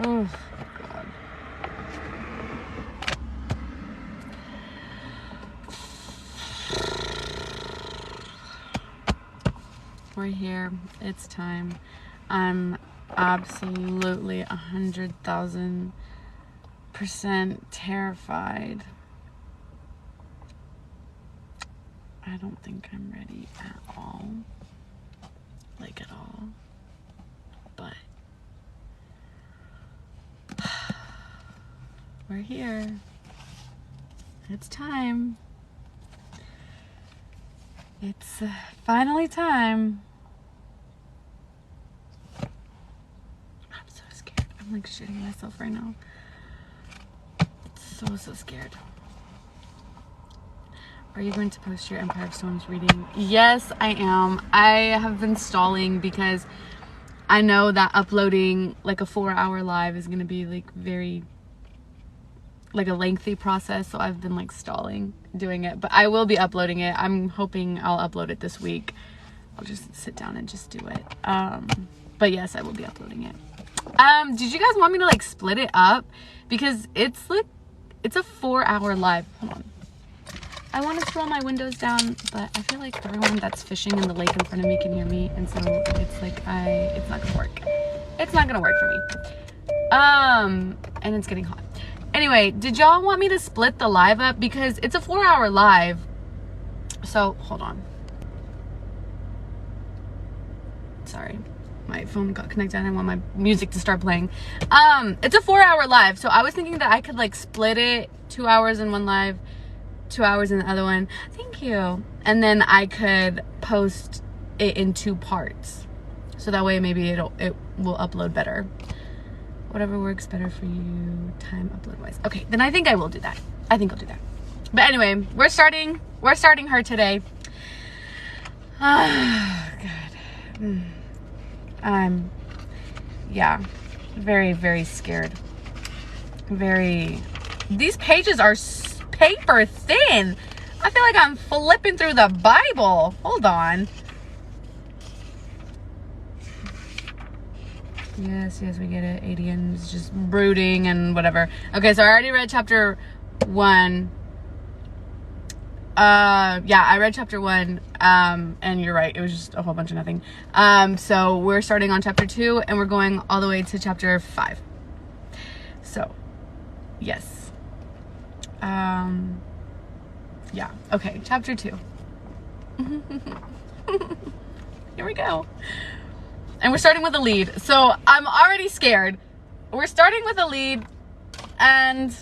Oh, God. We're here. It's time. I'm absolutely 100,000% terrified. I don't think I'm ready at all. Like at all. But we're here. It's time. It's finally time. I'm so scared. I'm like shitting myself right now. So scared. Are you going to post your Empire of Storms reading? Yes, I am. I have been stalling because I know that uploading like a 4-hour live is going to be like very like a lengthy process, so I've been like stalling doing it, but I will be uploading it. I'm hoping I'll upload it this week. I'll just sit down and just do it. But yes, I will be uploading it. Did you guys want me to like split it up? Because it's like, it's a 4-hour live. Hold on. I want to roll my windows down, but I feel like everyone that's fishing in the lake in front of me can hear me, and so it's like it's not gonna work. It's not gonna work for me. And it's getting hot. Anyway, did y'all want me to split the live up? Because it's a 4-hour live. So, hold on. Sorry. My phone got connected. I didn't want my music to start playing. It's a 4-hour live. So I was thinking that I could like split it 2 hours in one live, 2 hours in the other one. Thank you. And then I could post it in 2 parts. So that way maybe it will upload better. Whatever works better for you, time upload wise. Okay, then I think I will do that. I think I'll do that. But anyway, we're starting her today. Oh, God. I'm, yeah, very, very scared. These pages are paper thin. I feel like I'm flipping through the Bible. Hold on. Yes, we get it. Adian's just brooding and whatever. Okay, so I already read chapter 1. Yeah, I read chapter 1. And you're right, it was just a whole bunch of nothing. So we're starting on chapter 2, and we're going all the way to chapter 5. So, yes. Yeah, okay, chapter 2. Here we go. And we're starting with a lead. So I'm already scared. We're starting with a lead. And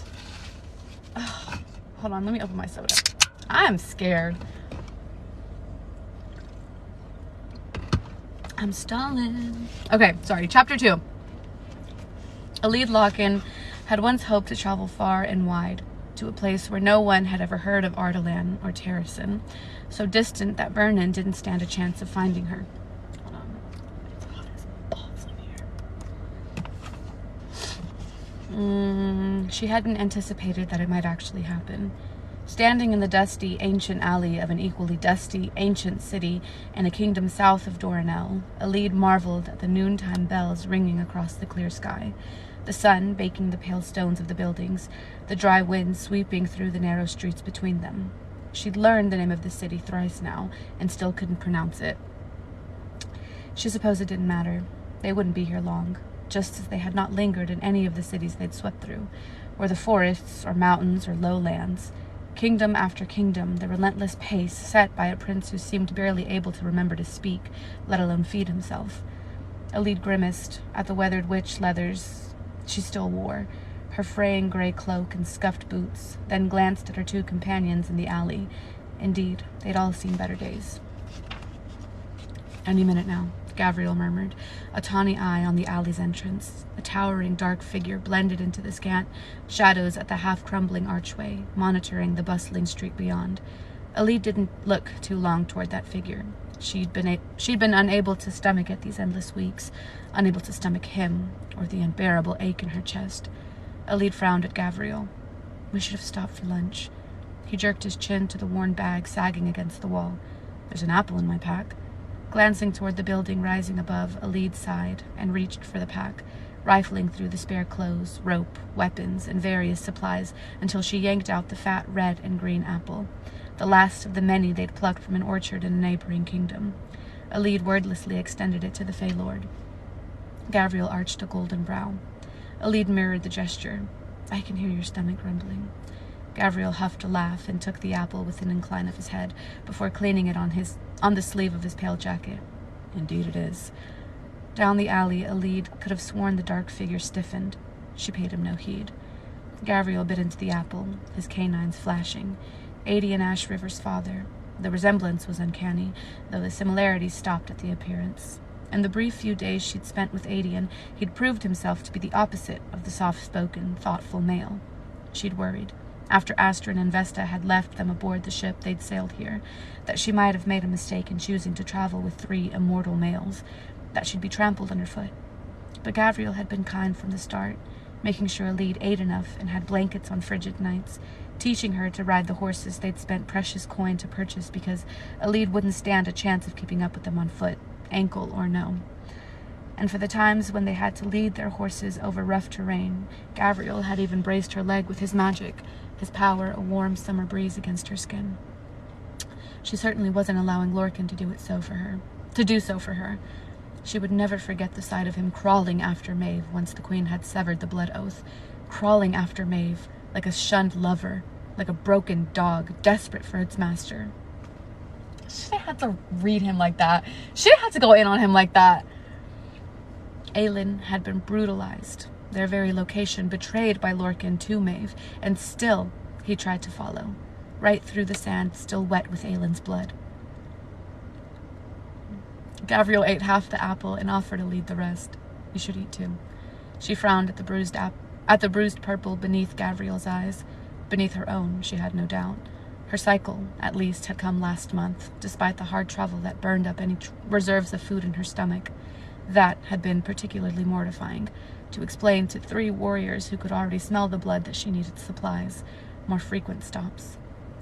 hold on, let me open my soda. I'm scared. I'm stalling. Okay, sorry. Chapter 2. Elide Lochin had once hoped to travel far and wide, to a place where no one had ever heard of Ardalan or Terrasen, so distant that Vernon didn't stand a chance of finding her. She hadn't anticipated that it might actually happen. Standing in the dusty, ancient alley of an equally dusty, ancient city in a kingdom south of Doranel, Elide marveled at the noontime bells ringing across the clear sky, the sun baking the pale stones of the buildings, the dry wind sweeping through the narrow streets between them. She'd learned the name of the city thrice now, and still couldn't pronounce it. She supposed it didn't matter. They wouldn't be here long, just as they had not lingered in any of the cities they'd swept through, or the forests or mountains or lowlands. Kingdom after kingdom, the relentless pace set by a prince who seemed barely able to remember to speak, let alone feed himself. Elide grimaced at the weathered witch leathers she still wore, her fraying gray cloak and scuffed boots, then glanced at her 2 companions in the alley. Indeed, they'd all seen better days. Any minute now, Gavriel murmured, a tawny eye on the alley's entrance. A towering dark figure blended into the scant shadows at the half-crumbling archway, monitoring the bustling street beyond. Elide didn't look too long toward that figure. She'd been unable to stomach it these endless weeks, unable to stomach him, or the unbearable ache in her chest. Elide frowned at Gavriel. We should have stopped for lunch. He jerked his chin to the worn bag sagging against the wall. There's an apple in my pack. Glancing toward the building rising above, Elide sighed and reached for the pack. rifling through the spare clothes, rope, weapons, and various supplies until she yanked out the fat red and green apple, the last of the many they'd plucked from an orchard in a neighboring kingdom. Alid wordlessly extended it to the Fey Lord. Gavriel arched a golden brow. Alid mirrored the gesture. "I can hear your stomach rumbling." Gavriel huffed a laugh and took the apple with an incline of his head before cleaning it on the sleeve of his pale jacket. "Indeed it is." Down the alley, Alid could have sworn the dark figure stiffened. She paid him no heed. Gavriel bit into the apple, his canines flashing. Adian Ash River's father. The resemblance was uncanny, though the similarities stopped at the appearance. In the brief few days she'd spent with Adian, he'd proved himself to be the opposite of the soft-spoken, thoughtful male. She'd worried, after Astrid and Vesta had left them aboard the ship they'd sailed here, that she might have made a mistake in choosing to travel with 3 immortal males, that she'd be trampled underfoot. But Gavriel had been kind from the start, making sure Alid ate enough and had blankets on frigid nights, teaching her to ride the horses they'd spent precious coin to purchase because Alid wouldn't stand a chance of keeping up with them on foot, ankle or no. And for the times when they had to lead their horses over rough terrain, Gavriel had even braced her leg with his magic, his power a warm summer breeze against her skin. She certainly wasn't allowing Lorcan to do so for her. She would never forget the sight of him crawling after Maeve once the Queen had severed the blood oath, crawling after Maeve like a shunned lover, like a broken dog, desperate for its master. She didn't have to read him like that. She didn't have to go in on him like that. Aelin had been brutalized, their very location betrayed by Lorcan to Maeve, and still he tried to follow, right through the sand still wet with Aelin's blood. Gavriel ate half the apple and offered Alid the rest. "You should eat too." She frowned at the bruised purple beneath Gavriel's eyes. Beneath her own, she had no doubt. Her cycle, at least, had come last month, despite the hard travel that burned up any reserves of food in her stomach. That had been particularly mortifying, to explain to 3 warriors who could already smell the blood that she needed supplies, more frequent stops.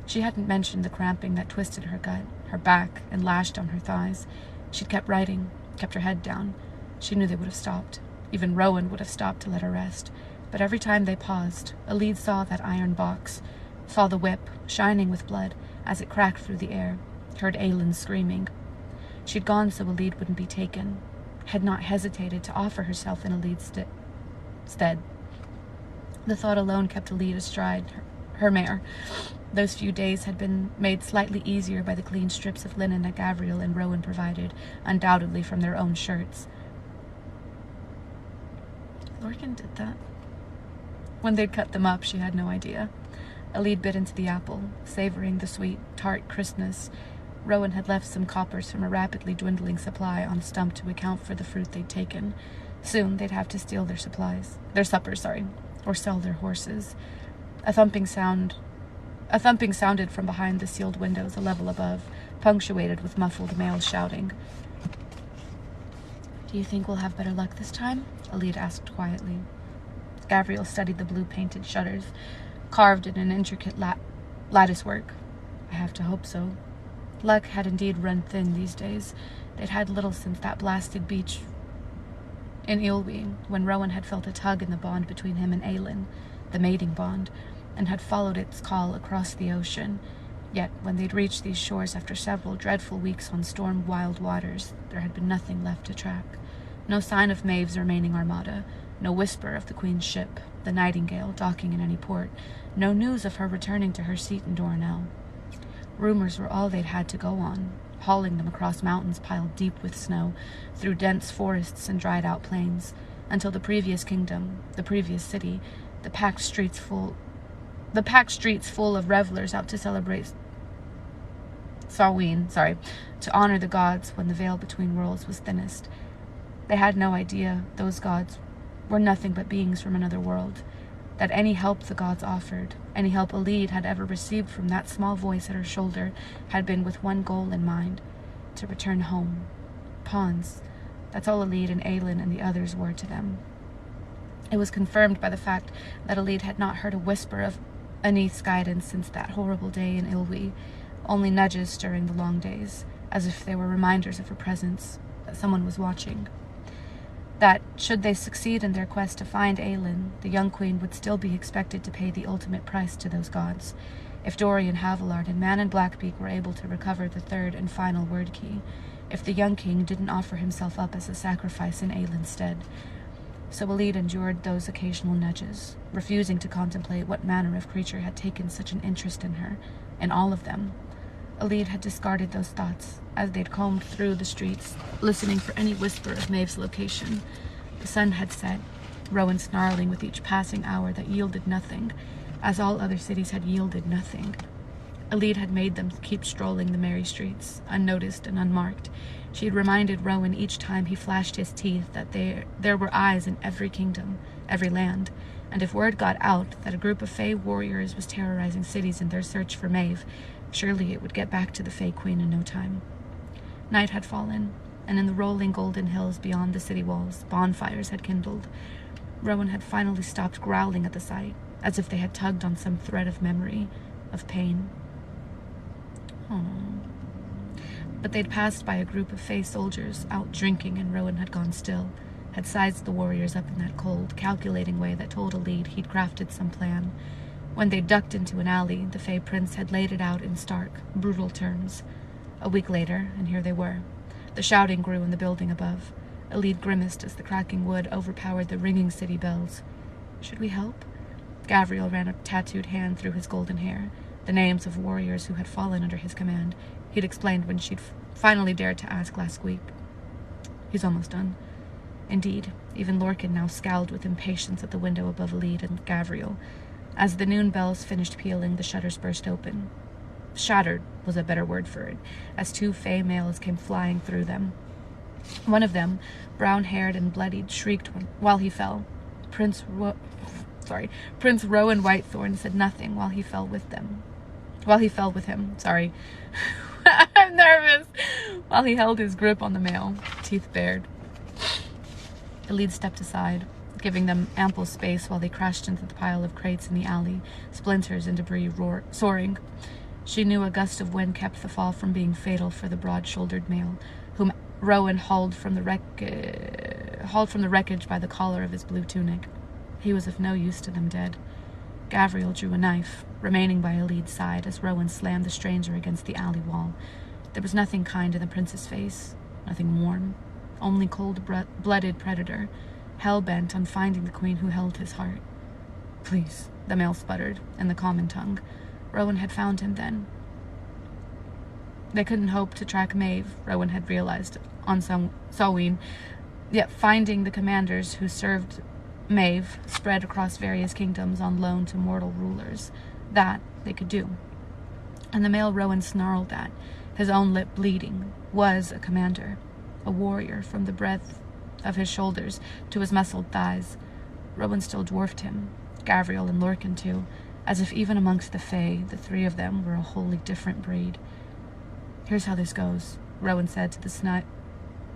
She hadn't mentioned the cramping that twisted her gut, her back, and lashed on her thighs. She'd kept writing, kept her head down. She knew they would have stopped. Even Rowan would have stopped to let her rest. But every time they paused, Alid saw that iron box, saw the whip, shining with blood, as it cracked through the air, heard Aelin screaming. She'd gone so Alid wouldn't be taken, had not hesitated to offer herself in Alid's stead. The thought alone kept Alid astride her mare. Those few days had been made slightly easier by the clean strips of linen that Gavriel and Rowan provided, undoubtedly from their own shirts. Lorcan did that. When they'd cut them up, she had no idea. Alid bit into the apple, savoring the sweet, tart crispness. Rowan had left some coppers from a rapidly dwindling supply on stump to account for the fruit they'd taken. Soon they'd have to steal their suppers, or sell their horses. A thumping sounded from behind the sealed windows a level above, punctuated with muffled males shouting. "Do you think we'll have better luck this time?" Alid asked quietly. Gavriel studied the blue-painted shutters, carved in an intricate lattice work. "I have to hope so." Luck had indeed run thin these days. They'd had little since that blasted beach in Ilwi, when Rowan had felt a tug in the bond between him and Aelin, the mating bond, and had followed its call across the ocean. Yet, when they'd reached these shores after several dreadful weeks on storm-wild waters, there had been nothing left to track. No sign of Maeve's remaining armada, no whisper of the Queen's ship, the Nightingale, docking in any port, no news of her returning to her seat in Doranel. Rumors were all they'd had to go on, hauling them across mountains piled deep with snow, through dense forests and dried-out plains, until the previous kingdom, the previous city, the packed streets full of revelers out to celebrate Samhain, to honor the gods when the veil between worlds was thinnest. They had no idea those gods were nothing but beings from another world, that any help the gods offered, any help Alid had ever received from that small voice at her shoulder, had been with one goal in mind, to return home. Pawns. That's all Alid and Aelin and the others were to them. It was confirmed by the fact that Alid had not heard a whisper of Anith's guidance since that horrible day in Ilwi, only nudges during the long days, as if they were reminders of her presence, that someone was watching. that, should they succeed in their quest to find Aelin, the young queen would still be expected to pay the ultimate price to those gods. If Dorian Havillard and Man in Blackbeak were able to recover the third and final word key, if the young king didn't offer himself up as a sacrifice in Aelin's stead. So Elide endured those occasional nudges, refusing to contemplate what manner of creature had taken such an interest in her, in all of them. Elide had discarded those thoughts as they'd combed through the streets, listening for any whisper of Maeve's location. The sun had set, Rowan snarling with each passing hour that yielded nothing, as all other cities had yielded nothing. Elide had made them keep strolling the merry streets, unnoticed and unmarked. She had reminded Rowan each time he flashed his teeth that there were eyes in every kingdom, every land, and if word got out that a group of Fae warriors was terrorizing cities in their search for Maeve, surely it would get back to the Fae Queen in no time. Night had fallen, and in the rolling golden hills beyond the city walls, bonfires had kindled. Rowan had finally stopped growling at the sight, as if they had tugged on some thread of memory, of pain. But they'd passed by a group of Fae soldiers out drinking, and Rowan had gone still, had sized the warriors up in that cold, calculating way that told Elide he'd crafted some plan. When they ducked into an alley, the Fae prince had laid it out in stark, brutal terms. A week later, and here they were. The shouting grew in the building above. Elide grimaced as the cracking wood overpowered the ringing city bells. Should we help? Gavriel ran a tattooed hand through his golden hair, the names of warriors who had fallen under his command. He'd explained when she'd finally dared to ask last week. He's almost done. Indeed, even Lorcan now scowled with impatience at the window above Elide and Gavriel. As the noon bells finished pealing, the shutters burst open. Shattered was a better word for it, as two Fae males came flying through them. One of them, brown-haired and bloodied, shrieked while he fell. Prince Rowan Whitethorn said nothing while he fell with him. I'm nervous. While he held his grip on the male, teeth bared. Elide stepped aside, giving them ample space while they crashed into the pile of crates in the alley, splinters and debris soaring. She knew a gust of wind kept the fall from being fatal for the broad-shouldered male, whom Rowan hauled from the wreckage by the collar of his blue tunic. He was of no use to them dead. Gavriel drew a knife, remaining by Elide's side as Rowan slammed the stranger against the alley wall. There was nothing kind in the prince's face, nothing warm, only cold-blooded predator, hell-bent on finding the queen who held his heart. Please, the male sputtered, in the common tongue. Rowan had found him then. They couldn't hope to track Maeve, Rowan had realized, on Samhain, yet finding the commanders who served Maeve spread across various kingdoms on loan to mortal rulers. That they could do. And the male Rowan snarled at, his own lip bleeding, was a commander, a warrior from the breadth of his shoulders to his muscled thighs. Rowan still dwarfed him, Gavriel and Lorcan too, as if even amongst the Fae, the three of them were a wholly different breed. Here's how this goes, Rowan said to the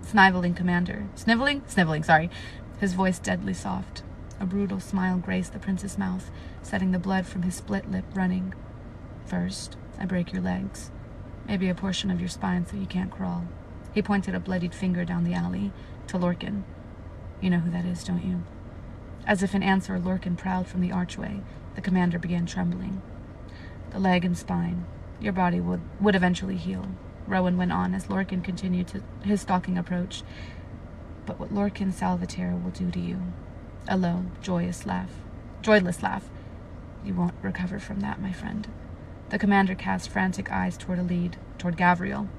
sniveling commander. Sniveling, sorry. His voice deadly soft. A brutal smile graced the prince's mouth, setting the blood from his split lip running. First, I break your legs. Maybe a portion of your spine so you can't crawl. He pointed a bloodied finger down the alley, to Lorcan. You know who that is, don't you? As if in answer, Lorcan prowled from the archway. The commander began trembling. The leg and spine. Your body would eventually heal, Rowan went on as Lorcan continued his stalking approach. But what Lorcan Salvatore will do to you. A low, joyless laugh. You won't recover from that, my friend. The commander cast frantic eyes toward Elide, toward Gavriel.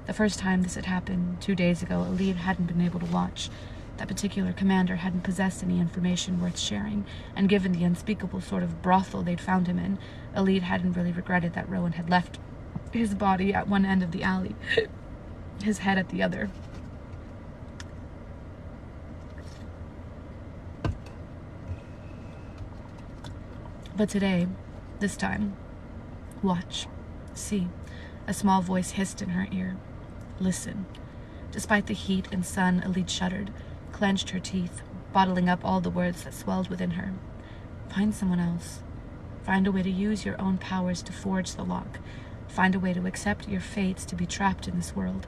The first time this had happened, 2 days ago, Elide hadn't been able to watch. That particular commander hadn't possessed any information worth sharing, and given the unspeakable sort of brothel they'd found him in, Elide hadn't really regretted that Rowan had left his body at one end of the alley, his head at the other. But today, this time, watch, see, a small voice hissed in her ear. Listen. Despite the heat and sun, Elide shuddered, clenched her teeth, bottling up all the words that swelled within her. Find someone else. Find a way to use your own powers to forge the lock. Find a way to accept your fates to be trapped in this world,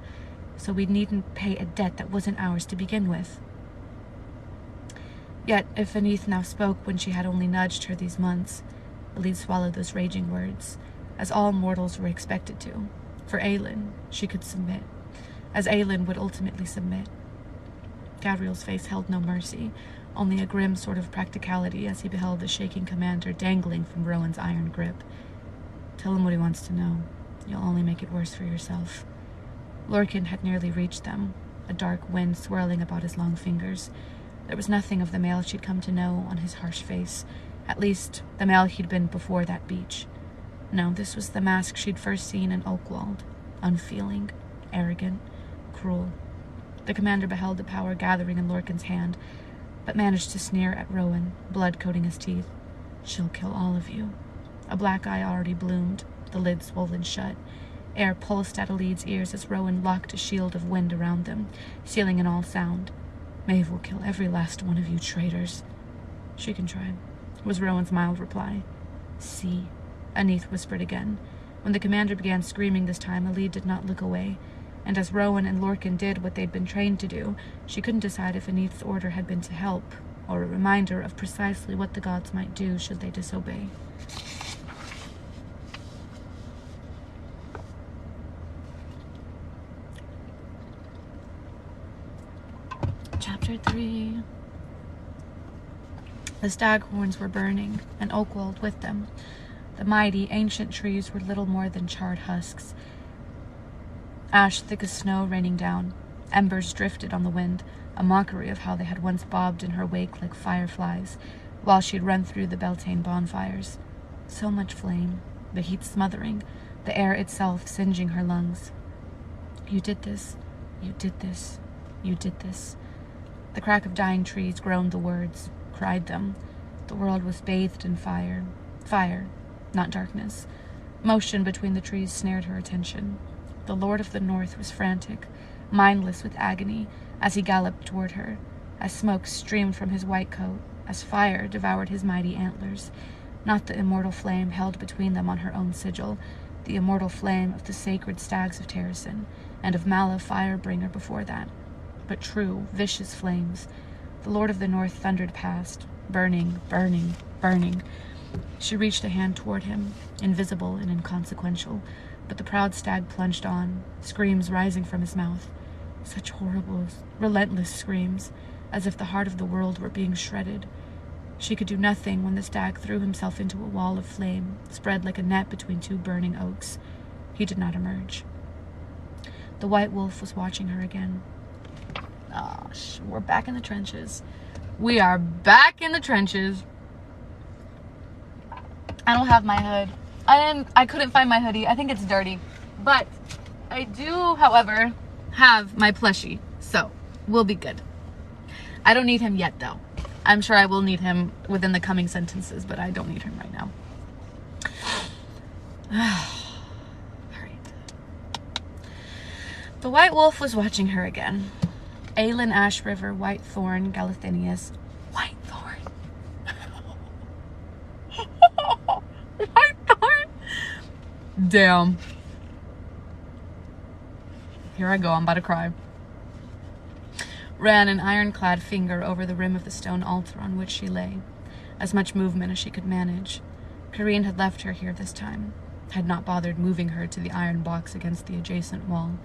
so we needn't pay a debt that wasn't ours to begin with. Yet, if Beneath now spoke when she had only nudged her these months, Elide swallowed those raging words, as all mortals were expected to. For Aelin, she could submit, as Aelin would ultimately submit. Gavriel's face held no mercy, only a grim sort of practicality as he beheld the shaking commander dangling from Rowan's iron grip. Tell him what he wants to know. You'll only make it worse for yourself. Lorcan had nearly reached them, a dark wind swirling about his long fingers. There was nothing of the male she'd come to know on his harsh face, at least the male he'd been before that beach. No, this was the mask she'd first seen in Oakwald, unfeeling, arrogant, cruel. The commander beheld the power gathering in Lorcan's hand, but managed to sneer at Rowan, blood coating his teeth. She'll kill all of you. A black eye already bloomed, the lid swollen shut. Air pulsed at Elide's ears as Rowan locked a shield of wind around them, sealing in all sound. Maeve will kill every last one of you traitors. She can try, was Rowan's mild reply. See, Aneath whispered again. When the commander began screaming this time, Elide did not look away, and as Rowan and Lorcan did what they'd been trained to do, she couldn't decide if Aneath's order had been to help, or a reminder of precisely what the gods might do should they disobey. Chapter 3. The staghorns were burning, and Oakwald with them. The mighty, ancient trees were little more than charred husks, ash thick as snow raining down. Embers drifted on the wind, a mockery of how they had once bobbed in her wake like fireflies, while she'd run through the Beltane bonfires. So much flame, the heat smothering, the air itself singeing her lungs. You did this. You did this. You did this. The crack of dying trees groaned the words, cried them. The world was bathed in fire. Fire, not darkness. Motion between the trees snared her attention. The Lord of the North was frantic, mindless with agony, as he galloped toward her, as smoke streamed from his white coat, as fire devoured his mighty antlers. Not the immortal flame held between them on her own sigil, the immortal flame of the sacred stags of Terrasen, and of Mala Firebringer before that, but true, vicious flames. The Lord of the North thundered past, burning, burning, burning. She reached a hand toward him, invisible and inconsequential, but the proud stag plunged on, screams rising from his mouth. Such horrible, relentless screams, as if the heart of the world were being shredded. She could do nothing when the stag threw himself into a wall of flame, spread like a net between two burning oaks. He did not emerge. The white wolf was watching her again. We're back in the trenches. We are back in the trenches. I don't have my hood. I couldn't find my hoodie. I think it's dirty. But I do, however, have my plushie. So we'll be good. I don't need him yet, though. I'm sure I will need him within the coming sentences, but I don't need him right now. All right. The white wolf was watching her again. Aelin Ash River, Whitethorn, Galathinius. Whitethorn? Whitethorn? Damn. Here I go, I'm about to cry. Ran an ironclad finger over the rim of the stone altar on which she lay, as much movement as she could manage. Kareen had left her here this time, had not bothered moving her to the iron box against the adjacent wall.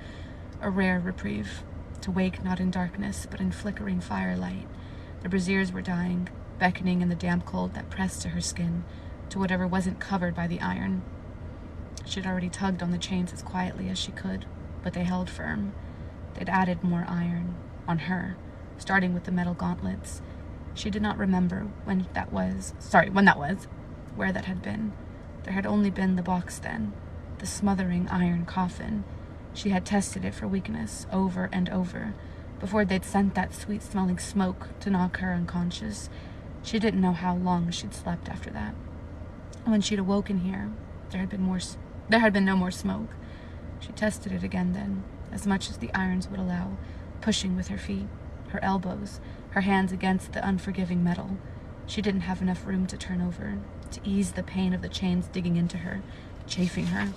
A rare reprieve, to wake not in darkness, but in flickering firelight. The braziers were dying, beckoning in the damp cold that pressed to her skin, to whatever wasn't covered by the iron. She'd already tugged on the chains as quietly as she could, but they held firm. They'd added more iron. On her, starting with the metal gauntlets. She did not remember when that was, where that had been. There had only been the box then, the smothering iron coffin. She had tested it for weakness over and over, before they'd sent that sweet-smelling smoke to knock her unconscious. She didn't know how long she'd slept after that. When she'd awoken here, there had been no more smoke. She tested it again then, as much as the irons would allow, pushing with her feet, her elbows, her hands against the unforgiving metal. She didn't have enough room to turn over, to ease the pain of the chains digging into her, chafing her.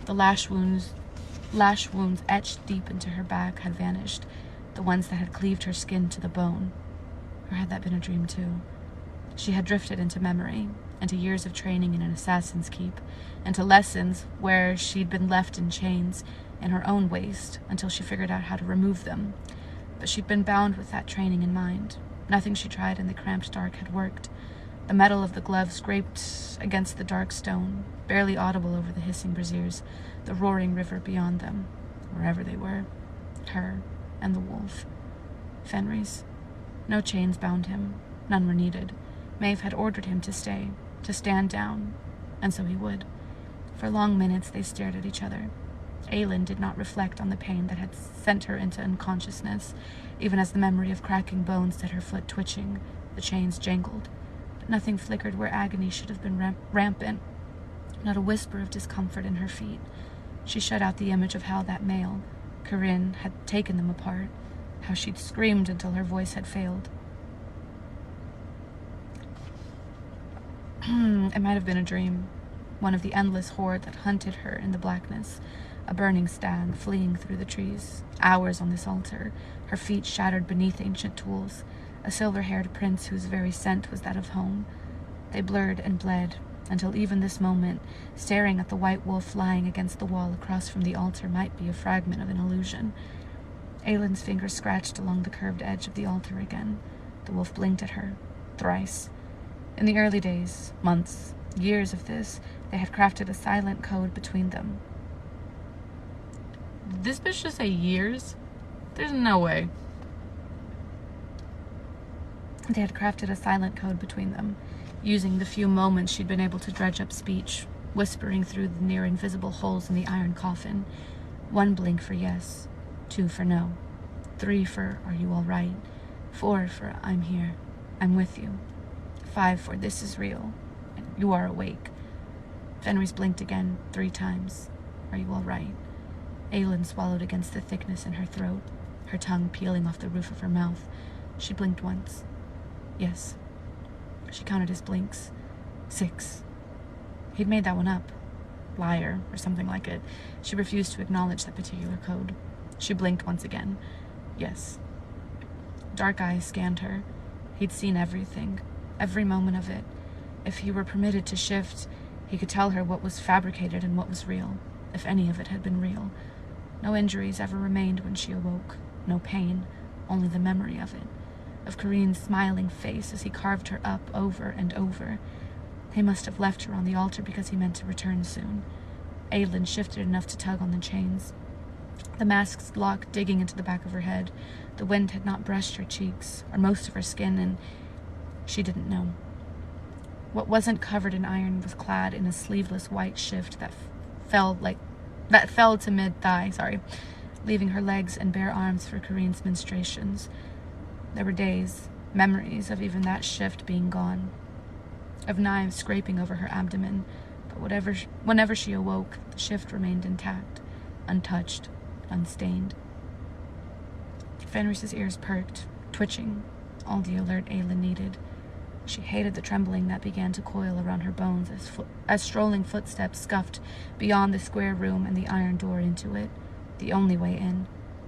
The lash wounds etched deep into her back had vanished, the ones that had cleaved her skin to the bone. Or had that been a dream too? She had drifted into memory, into years of training in an assassin's keep, into lessons where she'd been left in chains in her own waist until she figured out how to remove them. But she'd been bound with that training in mind. Nothing she tried in the cramped dark had worked. The metal of the glove scraped against the dark stone, barely audible over the hissing braziers, the roaring river beyond them, wherever they were. Her and the wolf. Fenris. No chains bound him. None were needed. Maeve had ordered him to stay, to stand down, and so he would. For long minutes they stared at each other. Aelin did not reflect on the pain that had sent her into unconsciousness, even as the memory of cracking bones set her foot twitching. The chains jangled, but nothing flickered where agony should have been rampant. Not a whisper of discomfort in her feet. She shut out the image of how that male, Corinne, had taken them apart, how she'd screamed until her voice had failed. It might have been a dream, one of the endless horde that hunted her in the blackness, a burning stag fleeing through the trees, hours on this altar, her feet shattered beneath ancient tools, a silver-haired prince whose very scent was that of home. They blurred and bled, until even this moment, staring at the white wolf lying against the wall across from the altar might be a fragment of an illusion. Aelin's fingers scratched along the curved edge of the altar again. The wolf blinked at her, thrice. In the early days, months, years of this, they had crafted a silent code between them. Did this bitch just say years? There's no way. They had crafted a silent code between them, using the few moments she'd been able to dredge up speech, whispering through the near invisible holes in the iron coffin. 1 blink for yes, 2 for no, 3 for are you all right, 4 for I'm here, I'm with you, 5 for this is real, and you are awake. Fenris blinked again 3 times. Are you all right? Aelin swallowed against the thickness in her throat, her tongue peeling off the roof of her mouth. She blinked once. Yes. She counted his blinks. 6. He'd made that one up. Liar, or something like it. She refused to acknowledge that particular code. She blinked once again. Yes. Dark eyes scanned her. He'd seen everything, every moment of it. If he were permitted to shift, he could tell her what was fabricated and what was real, if any of it had been real. No injuries ever remained when she awoke. No pain, only the memory of it. Of Corinne's smiling face as he carved her up over and over. He must have left her on the altar because he meant to return soon. Aelin shifted enough to tug on the chains. The mask's lock digging into the back of her head. The wind had not brushed her cheeks, or most of her skin, and she didn't know. What wasn't covered in iron was clad in a sleeveless white shift that fell to mid-thigh, leaving her legs and bare arms for Corinne's menstruations. There were days, memories of even that shift being gone, of knives scraping over her abdomen, but whenever she awoke, the shift remained intact, untouched, unstained. Fenris's ears perked, twitching, all the alert Aelin needed. She hated the trembling that began to coil around her bones as strolling footsteps scuffed beyond the square room and the iron door into it, the only way in.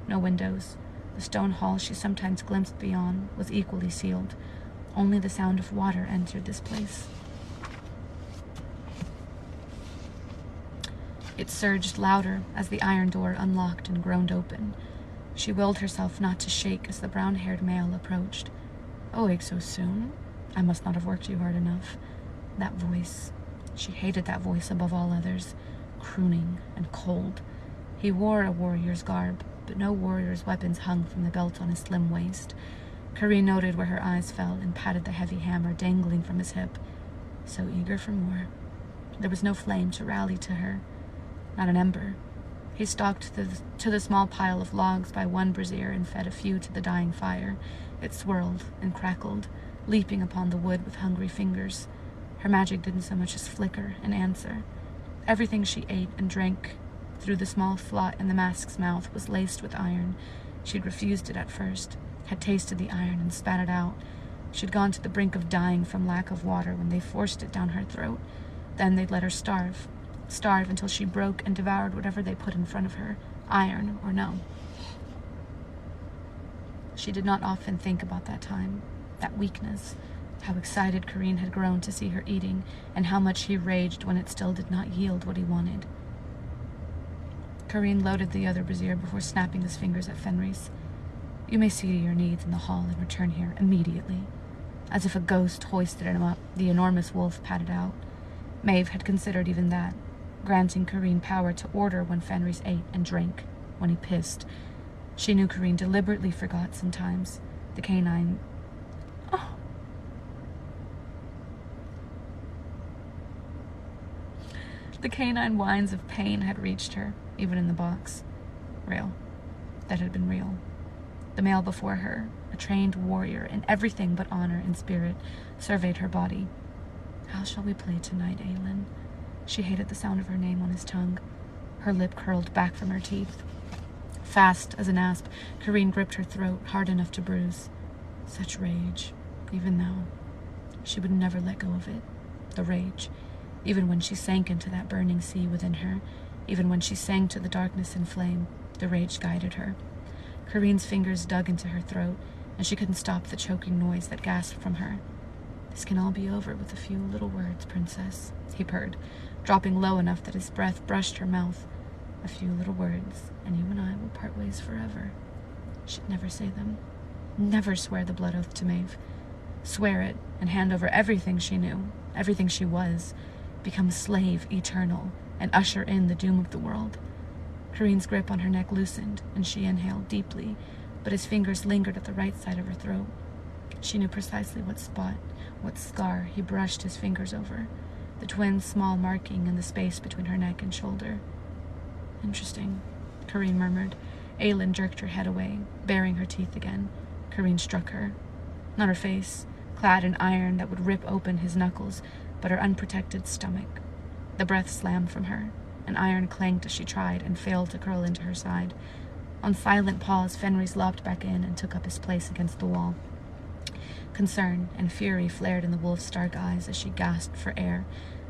No windows. The stone hall she sometimes glimpsed beyond was equally sealed. Only the sound of water entered this place. It surged louder as the iron door unlocked and groaned open. She willed herself not to shake as the brown-haired male approached. Awake so soon? I must not have worked you hard enough. That voice. She hated that voice above all others. Crooning and cold. He wore a warrior's garb, but no warrior's weapons hung from the belt on his slim waist. Corinne noted where her eyes fell and patted the heavy hammer dangling from his hip. So eager for more. There was no flame to rally to her. Not an ember. He stalked to the small pile of logs by one brazier and fed a few to the dying fire. It swirled and crackled, leaping upon the wood with hungry fingers. Her magic didn't so much as flicker and answer. Everything she ate and drank through the small slot in the mask's mouth was laced with iron. She'd refused it at first, had tasted the iron and spat it out. She'd gone to the brink of dying from lack of water when they forced it down her throat. Then they'd let her starve until she broke and devoured whatever they put in front of her, iron or no. She did not often think about that time. that weakness. How excited Corrine had grown to see her eating, and how much he raged when it still did not yield what he wanted. Corrine loaded the other brazier before snapping his fingers at Fenris. "You may see to your needs in the hall and return here immediately." As if a ghost hoisted him up, the enormous wolf padded out. Maeve had considered even that, granting Corrine power to order when Fenris ate and drank, when he pissed. She knew Corrine deliberately forgot sometimes. The canine... Oh. The canine whines of pain had reached her, even in the box. Real. That had been real. The male before her, a trained warrior in everything but honor and spirit, surveyed her body. "How shall we play tonight, Aelin?" She hated the sound of her name on his tongue. Her lip curled back from her teeth. Fast as an asp, Corrine gripped her throat, hard enough to bruise. Such rage, even now. She would never let go of it. The rage. Even when she sank into that burning sea within her, even when she sank to the darkness and flame, the rage guided her. Corrine's fingers dug into her throat, and she couldn't stop the choking noise that gasped from her. "This can all be over with a few little words, Princess," he purred, dropping low enough that his breath brushed her mouth. "A few little words, and you and I will part ways forever." She'd never say them. Never swear the blood oath to Maeve. Swear it, and hand over everything she knew, everything she was, become slave eternal, and usher in the doom of the world. Corrine's grip on her neck loosened, and she inhaled deeply, but his fingers lingered at the right side of her throat. She knew precisely what spot, what scar he brushed his fingers over, the twin small marking in the space between her neck and shoulder. "Interesting," Corrine murmured. Aelin jerked her head away, baring her teeth again. Corrine struck her. Not her face, clad in iron that would rip open his knuckles, but her unprotected stomach. The breath slammed from her. An iron clanked as she tried and failed to curl into her side. On silent pause, Fenris lopped back in and took up his place against the wall. Concern and fury flared in the wolf's dark eyes as she gasped for air,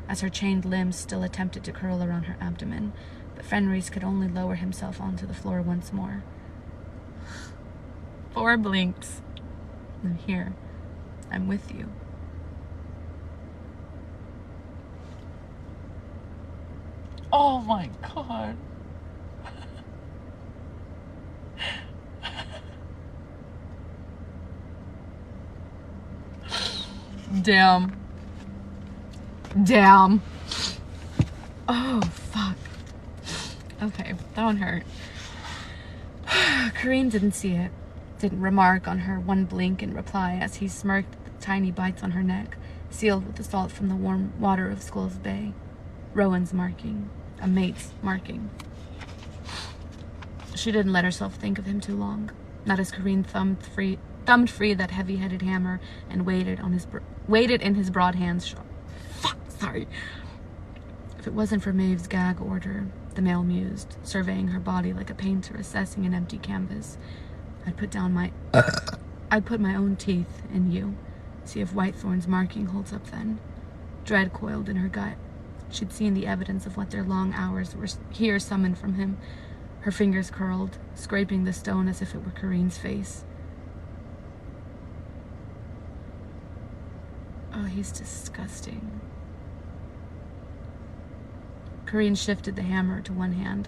as her chained limbs still attempted to curl around her abdomen, but Fenris could only lower himself onto the floor once more. 4 blinks. "I'm here. I'm with you." Oh my god. Damn. Oh, fuck. Okay, that one hurt. Corrine didn't see it, didn't remark on her one blink in reply as he smirked at the tiny bites on her neck, sealed with the salt from the warm water of Skull's Bay. Rowan's marking. A mate's marking. She didn't let herself think of him too long. Not as Corrine thumbed free that heavy-headed hammer and weighted in his broad hands. Sorry. If it wasn't for Maeve's gag order, the male mused, surveying her body like a painter assessing an empty canvas, I'd put my own teeth in you, see if Whitethorn's marking holds up then. Dread coiled in her gut. She'd seen the evidence of what their long hours were here summoned from him. Her fingers curled, scraping the stone as if it were Corrine's face. Oh, he's disgusting. Corrine shifted the hammer to one hand.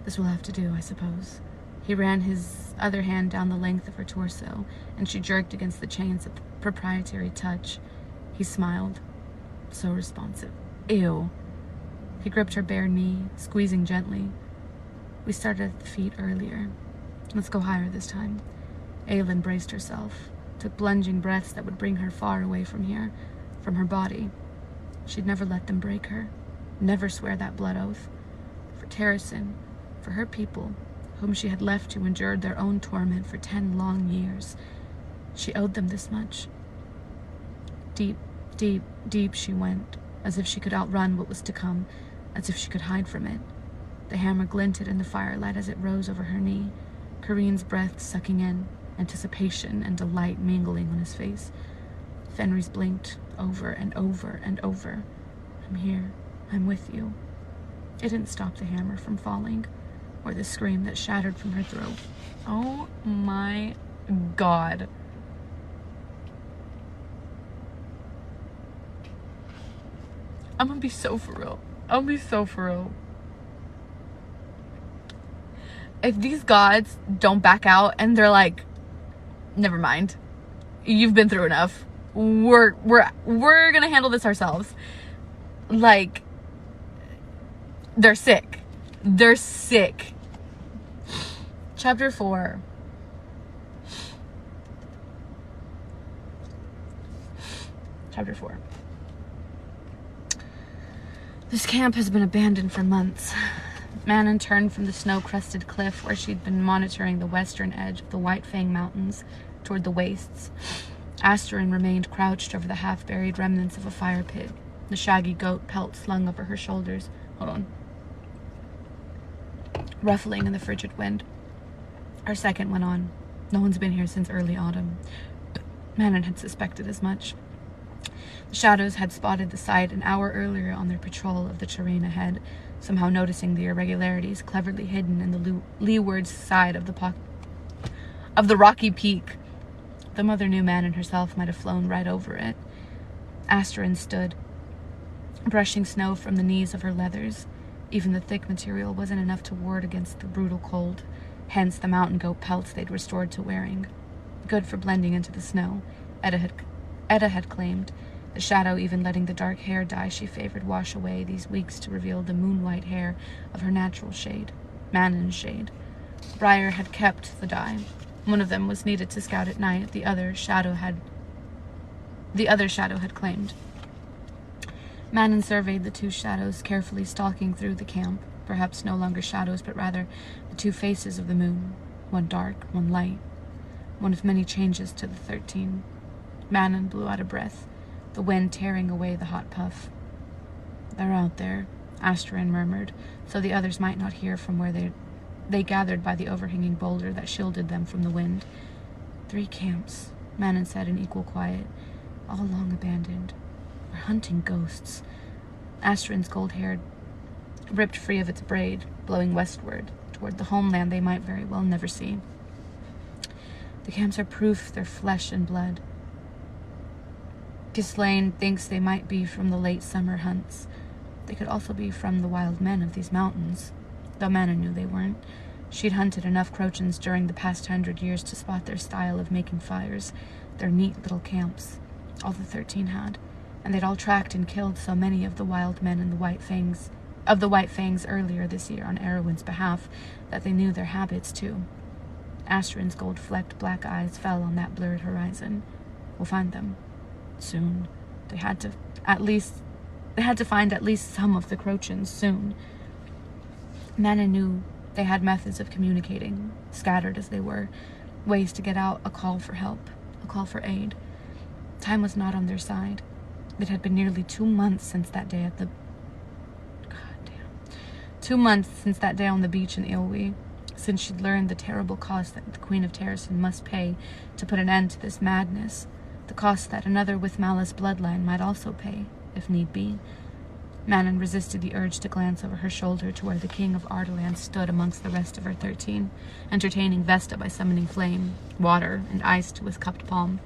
"This will have to do, I suppose." He ran his other hand down the length of her torso, and she jerked against the chain's proprietary touch. He smiled. So responsive. Ew. He gripped her bare knee, squeezing gently. "We started at the feet earlier. Let's go higher this time." Aelin braced herself, took plunging breaths that would bring her far away from here, from her body. She'd never let them break her, never swear that blood oath. For Terrasen, for her people, whom she had left to endure their own torment for 10 long years. She owed them this much. Deep, deep, deep she went, as if she could outrun what was to come, as if she could hide from it. The hammer glinted in the firelight as it rose over her knee, Corrine's breath sucking in, anticipation and delight mingling on his face. Fenris blinked over and over and over. "I'm here. I'm with you." It didn't stop the hammer from falling, or the scream that shattered from her throat. Oh my god. I'm gonna be so for real. I'm gonna be so for real. If these gods don't back out and they're like, never mind, you've been through enough, we're gonna handle this ourselves. Like, they're sick. They're sick. Chapter 4. Chapter 4. This camp has been abandoned for months. Manon turned from the snow-crusted cliff where she'd been monitoring the western edge of the White Fang Mountains toward the wastes. Asterin remained crouched over the half-buried remnants of a fire pit, the shaggy goat pelt slung over her shoulders. Hold on. Ruffling in the frigid wind. Our second went on. No one's been here since early autumn. Manon had suspected as much. The shadows had spotted the site an hour earlier on their patrol of the terrain ahead, somehow noticing the irregularities cleverly hidden in the leeward side of the rocky peak. The mother knew Manon herself might have flown right over it. Asterin stood, brushing snow from the knees of her leathers. Even the thick material wasn't enough to ward against the brutal cold, hence the mountain goat pelts they'd restored to wearing. Good for blending into the snow, Edda had claimed, the shadow even letting the dark hair dye she favored wash away these weeks to reveal the moon-white hair of her natural shade, Manon's shade. Briar had kept the dye. One of them was needed to scout at night, the other shadow had claimed. Manon surveyed the two shadows, carefully stalking through the camp, perhaps no longer shadows, but rather the two faces of the moon, one dark, one light, one of many changes to the 13. Manon blew out a breath, the wind tearing away the hot puff. They're out there, Asterin murmured, so the others might not hear from where they gathered by the overhanging boulder that shielded them from the wind. 3 camps, Manon said in equal quiet, all long abandoned. We're hunting ghosts. Asterin's gold hair ripped free of its braid, blowing westward, toward the homeland they might very well never see. The camps are proof they're flesh and blood. Ghislaine thinks they might be from the late summer hunts. They could also be from the wild men of these mountains, though Manon knew they weren't. She'd hunted enough Crochans during the past 100 years to spot their style of making fires, their neat little camps. All the 13 had, and they'd all tracked and killed so many of the wild men in the White Fangs earlier this year on Erwin's behalf that they knew their habits too. Asterin's gold-flecked black eyes fell on that blurred horizon. We'll find them. Soon. They had to find at least some of the Crochans soon. Manon knew they had methods of communicating, scattered as they were, ways to get out a call for help, a call for aid. Time was not on their side. It had been nearly 2 months since that day at the... 2 months since that day on the beach in Ilwi, since she'd learned the terrible cost that the Queen of Terrasen must pay to put an end to this madness, the cost that another with Malice bloodline might also pay, if need be. Manon resisted the urge to glance over her shoulder to where the King of Ardalan stood amongst the rest of her 13, entertaining Vesta by summoning flame, water, and ice to his cupped palm.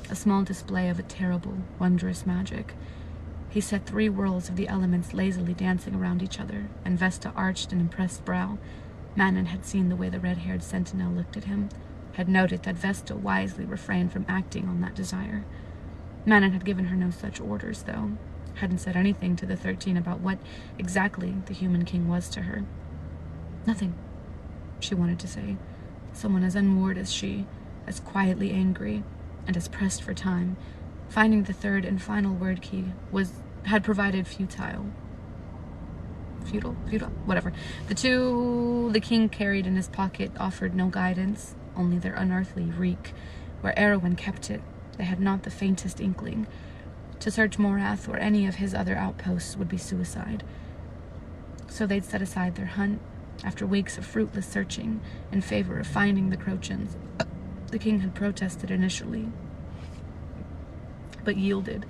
A small display of a terrible, wondrous magic. He set 3 whirls of the elements lazily dancing around each other, and Vesta arched an impressed brow. Manon had seen the way the red-haired sentinel looked at him, had noted that Vesta wisely refrained from acting on that desire. Manon had given her no such orders, though, hadn't said anything to the 13 about what exactly the human king was to her. Nothing, she wanted to say. Someone as unmoored as she, as quietly angry, and as pressed for time. Finding the third and final word key had provided futile, whatever. The 2 the king carried in his pocket offered no guidance, only their unearthly reek. Where Erwin kept it, they had not the faintest inkling. To search Morath or any of his other outposts would be suicide. So they'd set aside their hunt, after weeks of fruitless searching, in favor of finding the Crochans. The king had protested initially, but yielded.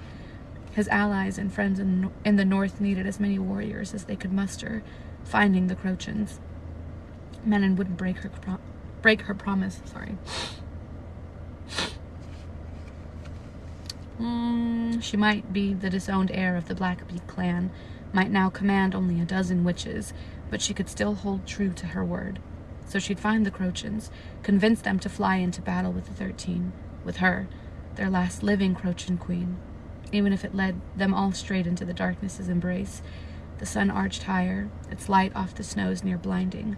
His allies and friends in the north needed as many warriors as they could muster, finding the Crochans. Manon wouldn't break her promise. She might be the disowned heir of the Blackbeak clan, might now command only a dozen witches, but she could still hold true to her word. So she'd find the Crochans, convince them to fly into battle with the 13, with her, their last living Crochan queen. Even if it led them all straight into the darkness's embrace. The sun arched higher, its light off the snows near blinding.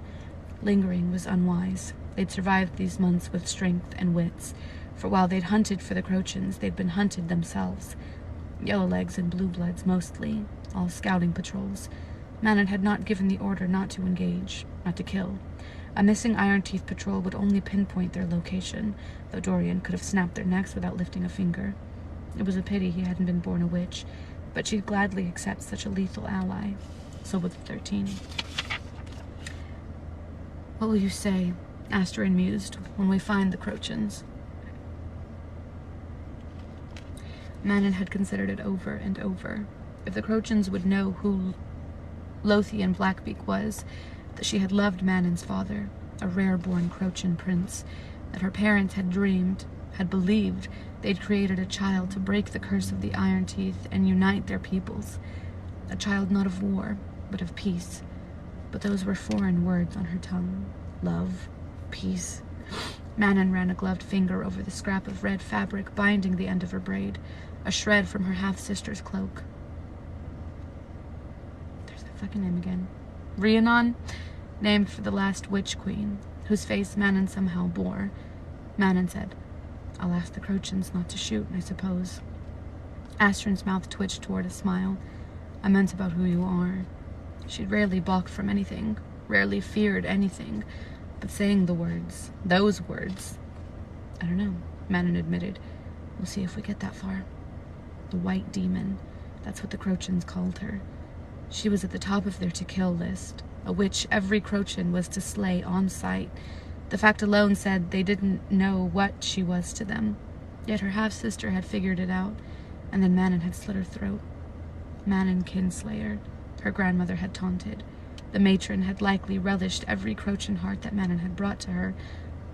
Lingering was unwise. They'd survived these months with strength and wits, for while they'd hunted for the Crochans, they'd been hunted themselves. Yellowlegs and Bluebloods mostly, all scouting patrols. Manon had not given the order not to engage, not to kill. A missing Iron Teeth patrol would only pinpoint their location, though Dorian could have snapped their necks without lifting a finger. It was a pity he hadn't been born a witch, but she'd gladly accept such a lethal ally. So would the 13. "What will you say," Asterin mused, "when we find the Crochans?" Manon had considered it over and over. If the Crochans would know who Lothian Blackbeak was, that she had loved Manon's father, a rare-born Crochan prince, that her parents had dreamed, had believed they'd created a child to break the curse of the Iron Teeth and unite their peoples. A child not of war, but of peace. But those were foreign words on her tongue. Love, peace. Manon ran a gloved finger over the scrap of red fabric binding the end of her braid, a shred from her half-sister's cloak. There's that fucking name again. Rhiannon, named for the last witch queen, whose face Manon somehow bore. Manon said, "I'll ask the Crochans not to shoot, I suppose." Asterin's mouth twitched toward a smile. "I meant about who you are." She'd rarely balked from anything, rarely feared anything, but saying the words, those words... "I don't know," Manon admitted. "We'll see if we get that far." The White Demon, that's what the Crochans called her. She was at the top of their to-kill list, a witch every Crochan was to slay on sight. The fact alone said they didn't know what she was to them. Yet her half-sister had figured it out, and then Manon had slit her throat. Manon Kinslayer, her grandmother had taunted. The matron had likely relished every Crochan heart that Manon had brought to her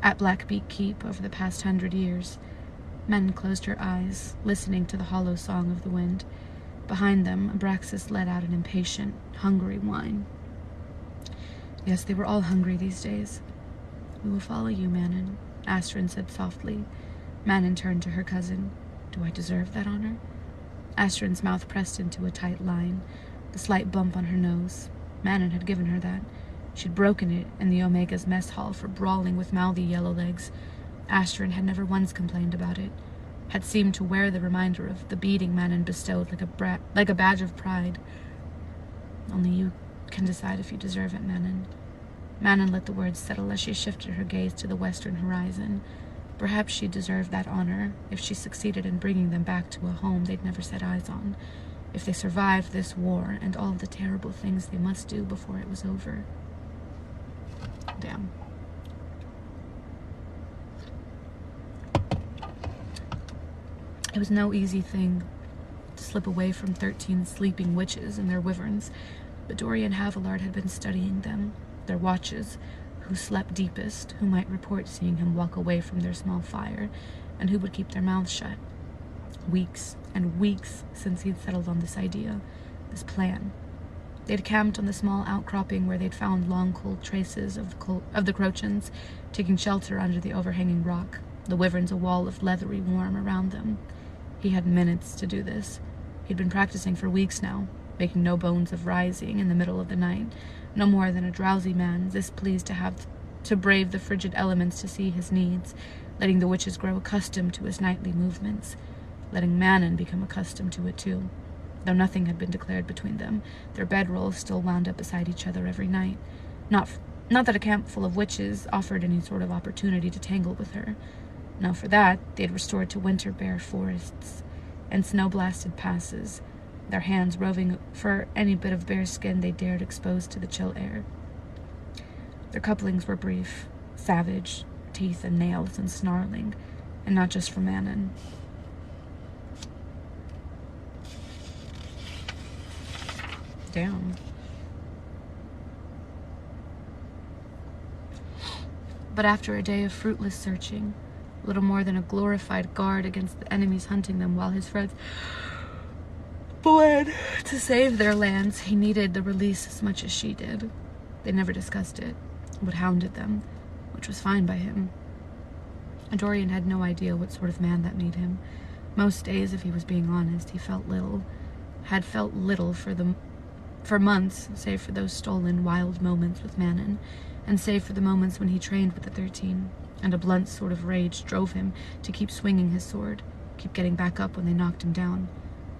at Blackbeak Keep over the past 100 years. Manon closed her eyes, listening to the hollow song of the wind. Behind them, Abraxas let out an impatient, hungry whine. Yes, they were all hungry these days. "We will follow you, Manon," Asterin said softly. Manon turned to her cousin. "Do I deserve that honor?" Asterin's mouth pressed into a tight line, the slight bump on her nose. Manon had given her that. She'd broken it in the Omega's mess hall for brawling with mouthy Yellowlegs. Asterin had never once complained about it, had seemed to wear the reminder of the beating Manon bestowed like a badge of pride. "Only you can decide if you deserve it, Manon." Manon let the words settle as she shifted her gaze to the western horizon. Perhaps she deserved that honor if she succeeded in bringing them back to a home they'd never set eyes on, if they survived this war and all the terrible things they must do before it was over. Damn. It was no easy thing to slip away from 13 sleeping witches and their wyverns, but Dorian Havillard had been studying them, their watches, who slept deepest, who might report seeing him walk away from their small fire, and who would keep their mouths shut. Weeks and weeks since he'd settled on this idea, this plan. They'd camped on the small outcropping where they'd found long cold traces of the Crochans, taking shelter under the overhanging rock, the wyverns a wall of leathery warmth around them. He had minutes to do this. He'd been practicing for weeks now, making no bones of rising in the middle of the night, no more than a drowsy man displeased to have to brave the frigid elements to see his needs, letting the witches grow accustomed to his nightly movements, letting Manon become accustomed to it too. Though nothing had been declared between them, their bedrolls still wound up beside each other every night. Not that a camp full of witches offered any sort of opportunity to tangle with her. No, for that, they had restored to winter-bare forests and snow-blasted passes, their hands roving for any bit of bare skin they dared expose to the chill air. Their couplings were brief, savage, teeth and nails and snarling, and not just for Manon. Damn. But after a day of fruitless searching, little more than a glorified guard against the enemies hunting them while his friends But when, to save their lands, he needed the release as much as she did. They never discussed it, but hounded them, which was fine by him. And Dorian had no idea what sort of man that made him. Most days, if he was being honest, he had felt little for months, save for those stolen, wild moments with Manon, and save for the moments when he trained with the 13, and a blunt sort of rage drove him to keep swinging his sword, keep getting back up when they knocked him down.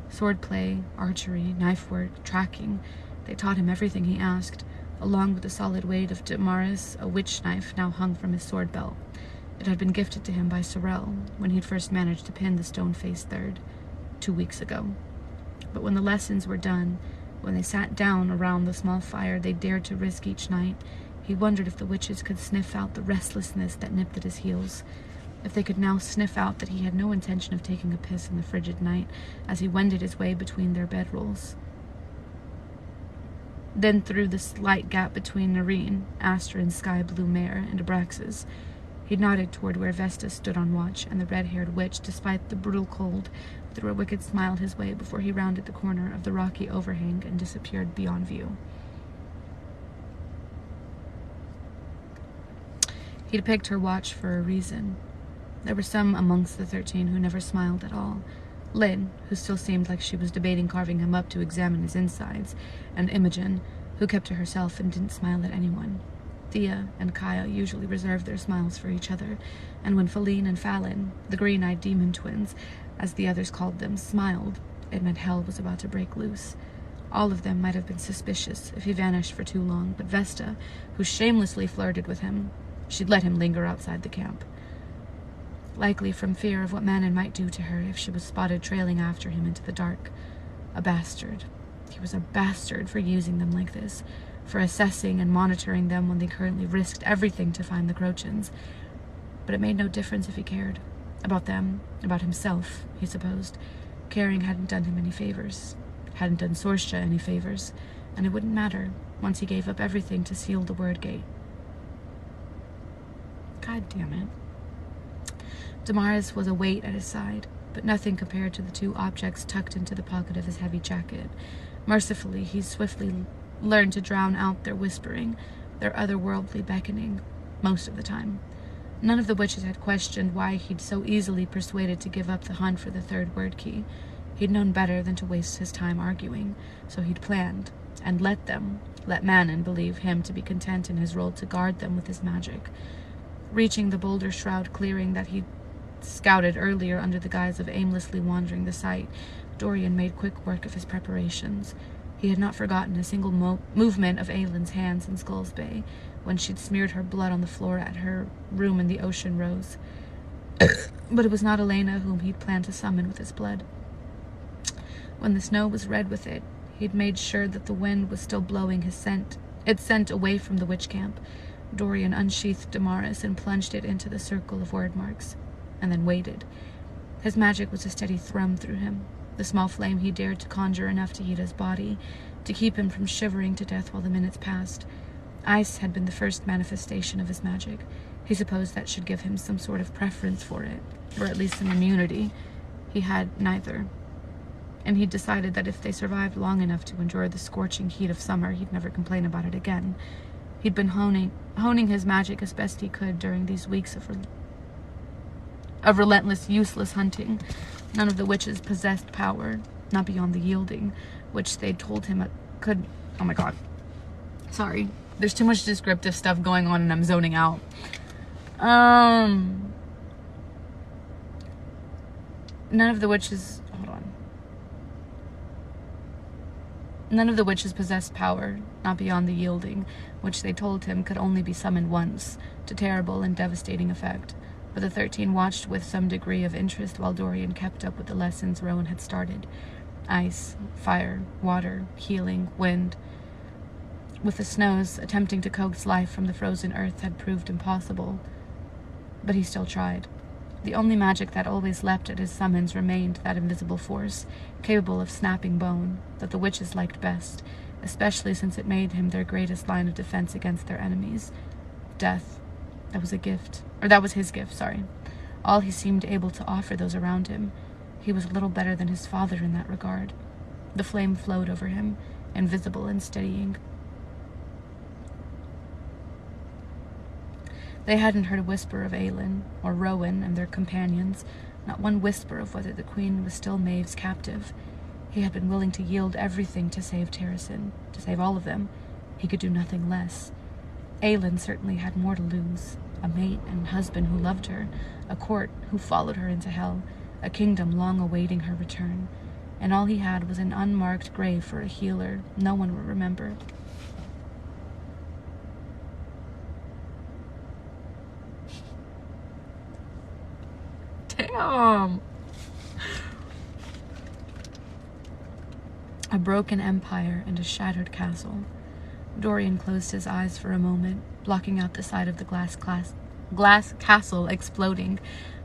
Swordplay, archery, knife work, tracking, they taught him everything he asked, along with the solid weight of Damaris, a witch knife now hung from his sword belt. It had been gifted to him by Sorel when he'd first managed to pin the stone-faced third, 2 weeks ago. But when the lessons were done, when they sat down around the small fire they dared to risk each night, he wondered if the witches could sniff out the restlessness that nipped at his heels, if they could now sniff out that he had no intention of taking a piss in the frigid night as he wended his way between their bedrolls. Then through the slight gap between Nerine, Astrin's sky-blue mare, and Abraxas, he nodded toward where Vesta stood on watch, and the red-haired witch, despite the brutal cold, threw a wicked smile his way before he rounded the corner of the rocky overhang and disappeared beyond view. He'd picked her watch for a reason. There were some amongst the 13 who never smiled at all. Lynn, who still seemed like she was debating carving him up to examine his insides, and Imogen, who kept to herself and didn't smile at anyone. Thea and Kaya usually reserved their smiles for each other, and when Feline and Fallon, the green-eyed demon twins, as the others called them, smiled, it meant hell was about to break loose. All of them might have been suspicious if he vanished for too long, but Vesta, who shamelessly flirted with him, she'd let him linger outside the camp. Likely from fear of what Manon might do to her if she was spotted trailing after him into the dark. A bastard. He was a bastard for using them like this, for assessing and monitoring them when they currently risked everything to find the Crochans. But it made no difference if he cared. About them, about himself, he supposed. Caring hadn't done him any favors. Hadn't done Sorsha any favors. And it wouldn't matter once he gave up everything to seal the word gate. God damn it. Damaris was a weight at his side, but nothing compared to the 2 objects tucked into the pocket of his heavy jacket. Mercifully, he swiftly learned to drown out their whispering, their otherworldly beckoning, most of the time. None of the witches had questioned why he'd so easily persuaded to give up the hunt for the 3rd word key. He'd known better than to waste his time arguing, so he'd planned, and let Manon believe him to be content in his role to guard them with his magic. Reaching the boulder shroud clearing that he'd scouted earlier under the guise of aimlessly wandering the site, Dorian made quick work of his preparations. He had not forgotten a single movement of Aylin's hands in Skull's Bay, when she'd smeared her blood on the floor at her room in the Ocean Rose. But it was not Elena whom he'd planned to summon with his blood. When the snow was red with it, he'd made sure that the wind was still blowing its scent away from the witch camp. Dorian unsheathed Damaris and plunged it into the circle of word marks, and then waited. His magic was a steady thrum through him, the small flame he dared to conjure enough to heat his body, to keep him from shivering to death while the minutes passed. Ice had been the first manifestation of his magic. He supposed that should give him some sort of preference for it, or at least some immunity. He had neither. And he'd decided that if they survived long enough to endure the scorching heat of summer, he'd never complain about it again. He'd been honing his magic as best he could during these weeks of relentless, useless hunting. None of the witches possessed power, not beyond the yielding, which they'd told him could... Oh my god. Sorry. There's too much descriptive stuff going on and I'm zoning out. None of the witches... Hold on. None of the witches possessed power, not beyond the yielding, which they told him could only be summoned once, to terrible and devastating effect. But the 13 watched with some degree of interest while Dorian kept up with the lessons Rowan had started. Ice, fire, water, healing, wind. With the snows, attempting to coax life from the frozen earth had proved impossible. But he still tried. The only magic that always leapt at his summons remained that invisible force, capable of snapping bone, that the witches liked best, especially since it made him their greatest line of defense against their enemies. Death. That was a gift. Or that was his gift, sorry. All he seemed able to offer those around him. He was a little better than his father in that regard. The flame flowed over him, invisible and steadying. They hadn't heard a whisper of Aelin or Rowan and their companions, not one whisper of whether the queen was still Maeve's captive. He had been willing to yield everything to save Terrasen, to save all of them. He could do nothing less. Aelin certainly had more to lose. A mate and husband who loved her, a court who followed her into hell, a kingdom long awaiting her return. And all he had was an unmarked grave for a healer no one would remember. Damn! A broken empire and a shattered castle. Dorian closed his eyes for a moment, blocking out the side of the glass castle exploding,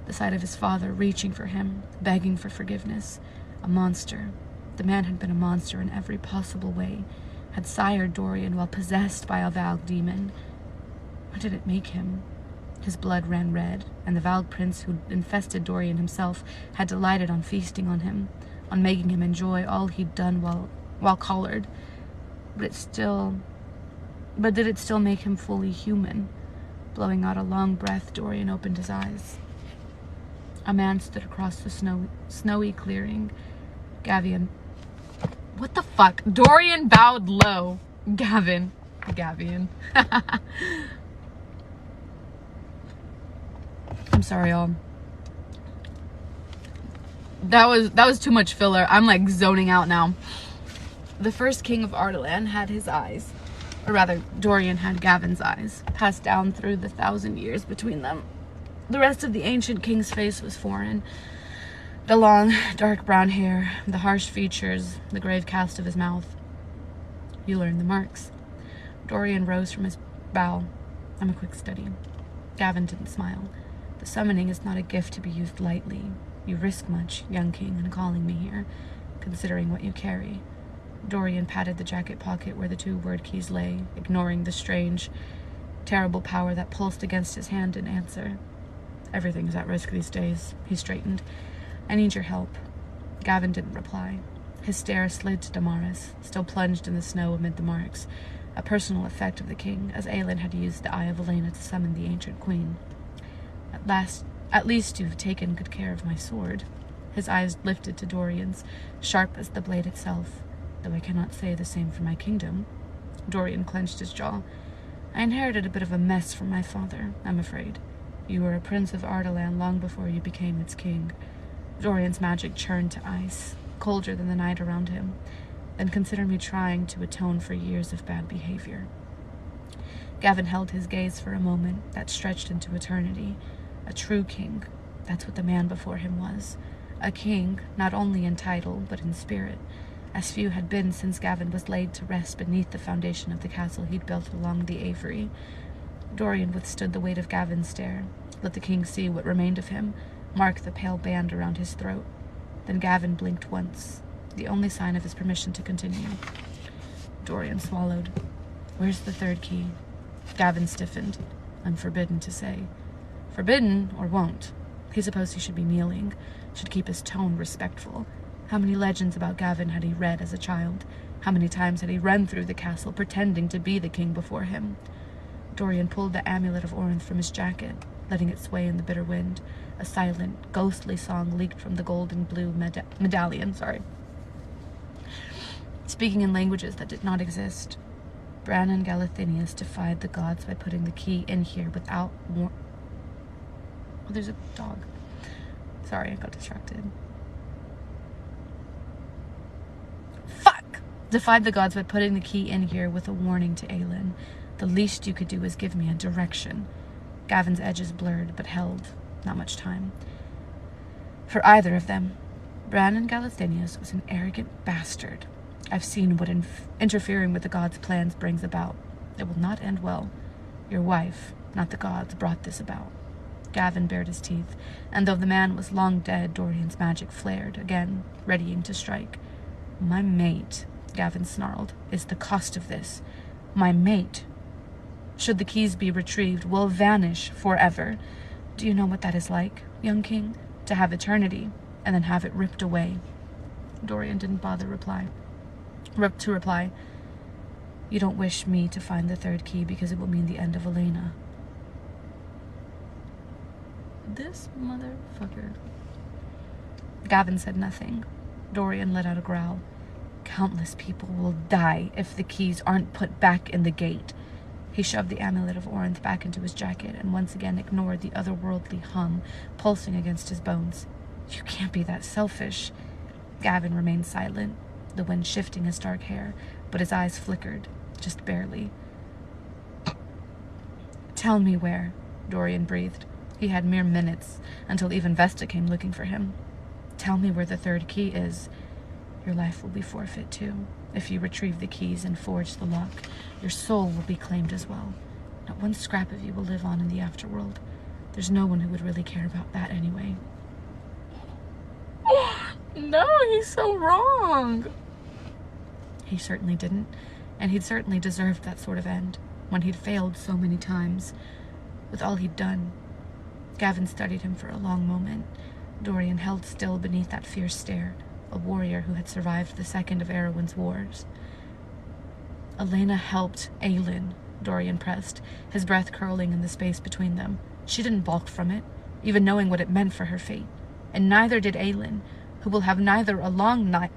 the sight of his father reaching for him, begging for forgiveness. A monster. The man had been a monster in every possible way, had sired Dorian while possessed by a Valg demon. What did it make him? His blood ran red, and the Valg prince who'd infested Dorian himself had delighted on feasting on him, on making him enjoy all he'd done while collared. But did it still make him fully human? Blowing out a long breath, Dorian opened his eyes. A man stood across the snowy clearing. Gavian. What the fuck? Dorian bowed low. Gavian. I'm sorry, y'all. That was too much filler. I'm like zoning out now. The first king of Ardalan had his eyes, or rather, Dorian had Gavin's eyes, passed down through the 1,000 years between them. The rest of the ancient king's face was foreign. The long, dark brown hair, the harsh features, the grave cast of his mouth. You learned the marks. Dorian rose from his bow. I'm a quick study. Gavin didn't smile. The summoning is not a gift to be used lightly. You risk much, young king, in calling me here, considering what you carry. Dorian patted the jacket pocket where the 2 word keys lay, ignoring the strange, terrible power that pulsed against his hand in answer. Everything's at risk these days, he straightened. I need your help. Gavin didn't reply. His stare slid to Damaris, still plunged in the snow amid the marks, a personal effect of the king, as Aelin had used the Eye of Elena to summon the ancient queen. At least you've taken good care of my sword. His eyes lifted to Dorian's, sharp as the blade itself, though I cannot say the same for my kingdom. Dorian clenched his jaw. I inherited a bit of a mess from my father, I'm afraid. You were a prince of Ardalan long before you became its king. Dorian's magic churned to ice, colder than the night around him. Then consider me trying to atone for years of bad behavior. Gavin held his gaze for a moment that stretched into eternity. A true king, that's what the man before him was. A king, not only in title, but in spirit, as few had been since Gavin was laid to rest beneath the foundation of the castle he'd built along the Avery. Dorian withstood the weight of Gavin's stare, let the king see what remained of him, mark the pale band around his throat. Then Gavin blinked once, the only sign of his permission to continue. Dorian swallowed. Where's the 3rd key? Gavin stiffened. Unforbidden to say. Forbidden, or won't. He supposed he should be kneeling, should keep his tone respectful. How many legends about Gavin had he read as a child? How many times had he run through the castle, pretending to be the king before him? Dorian pulled the amulet of Orinth from his jacket, letting it sway in the bitter wind. A silent, ghostly song leaked from the gold and blue medallion. Speaking in languages that did not exist. Bran and Galathinius defied the gods by putting the key in here without Oh, there's a dog. Sorry, I got distracted. Fuck! Defied the gods by putting the key in here with a warning to Aelin. The least you could do is give me a direction. Gavin's edges blurred, but held. Not much time. For either of them. Bran and Galathinius was an arrogant bastard. I've seen what interfering with the gods' plans brings about. It will not end well. Your wife, not the gods, brought this about. Gavin bared his teeth, and though the man was long dead, Dorian's magic flared, again, readying to strike. My mate, Gavin snarled, is the cost of this. My mate, should the keys be retrieved, will vanish forever. Do you know what that is like, young king? To have eternity, and then have it ripped away. Dorian didn't bother to reply. You don't wish me to find the third key because it will mean the end of Elena. This motherfucker. Gavin said nothing. Dorian let out a growl. Countless people will die if the keys aren't put back in the gate. He shoved the amulet of Orinth back into his jacket and once again ignored the otherworldly hum pulsing against his bones. You can't be that selfish. Gavin remained silent, the wind shifting his dark hair, but his eyes flickered, just barely. Tell me where, Dorian breathed. He had mere minutes until even Vesta came looking for him. Tell me where the third key is. Your life will be forfeit too. If you retrieve the keys and forge the lock, your soul will be claimed as well. Not one scrap of you will live on in the afterworld. There's no one who would really care about that anyway. No, he's so wrong. He certainly didn't, and he'd certainly deserved that sort of end, when he'd failed so many times, with all he'd done. Gavin studied him for a long moment. Dorian held still beneath that fierce stare, a warrior who had survived the second of Erwin's wars. Elena helped Aelin, Dorian pressed, his breath curling in the space between them. She didn't balk from it, even knowing what it meant for her fate. And neither did Aelin, who will have neither a long life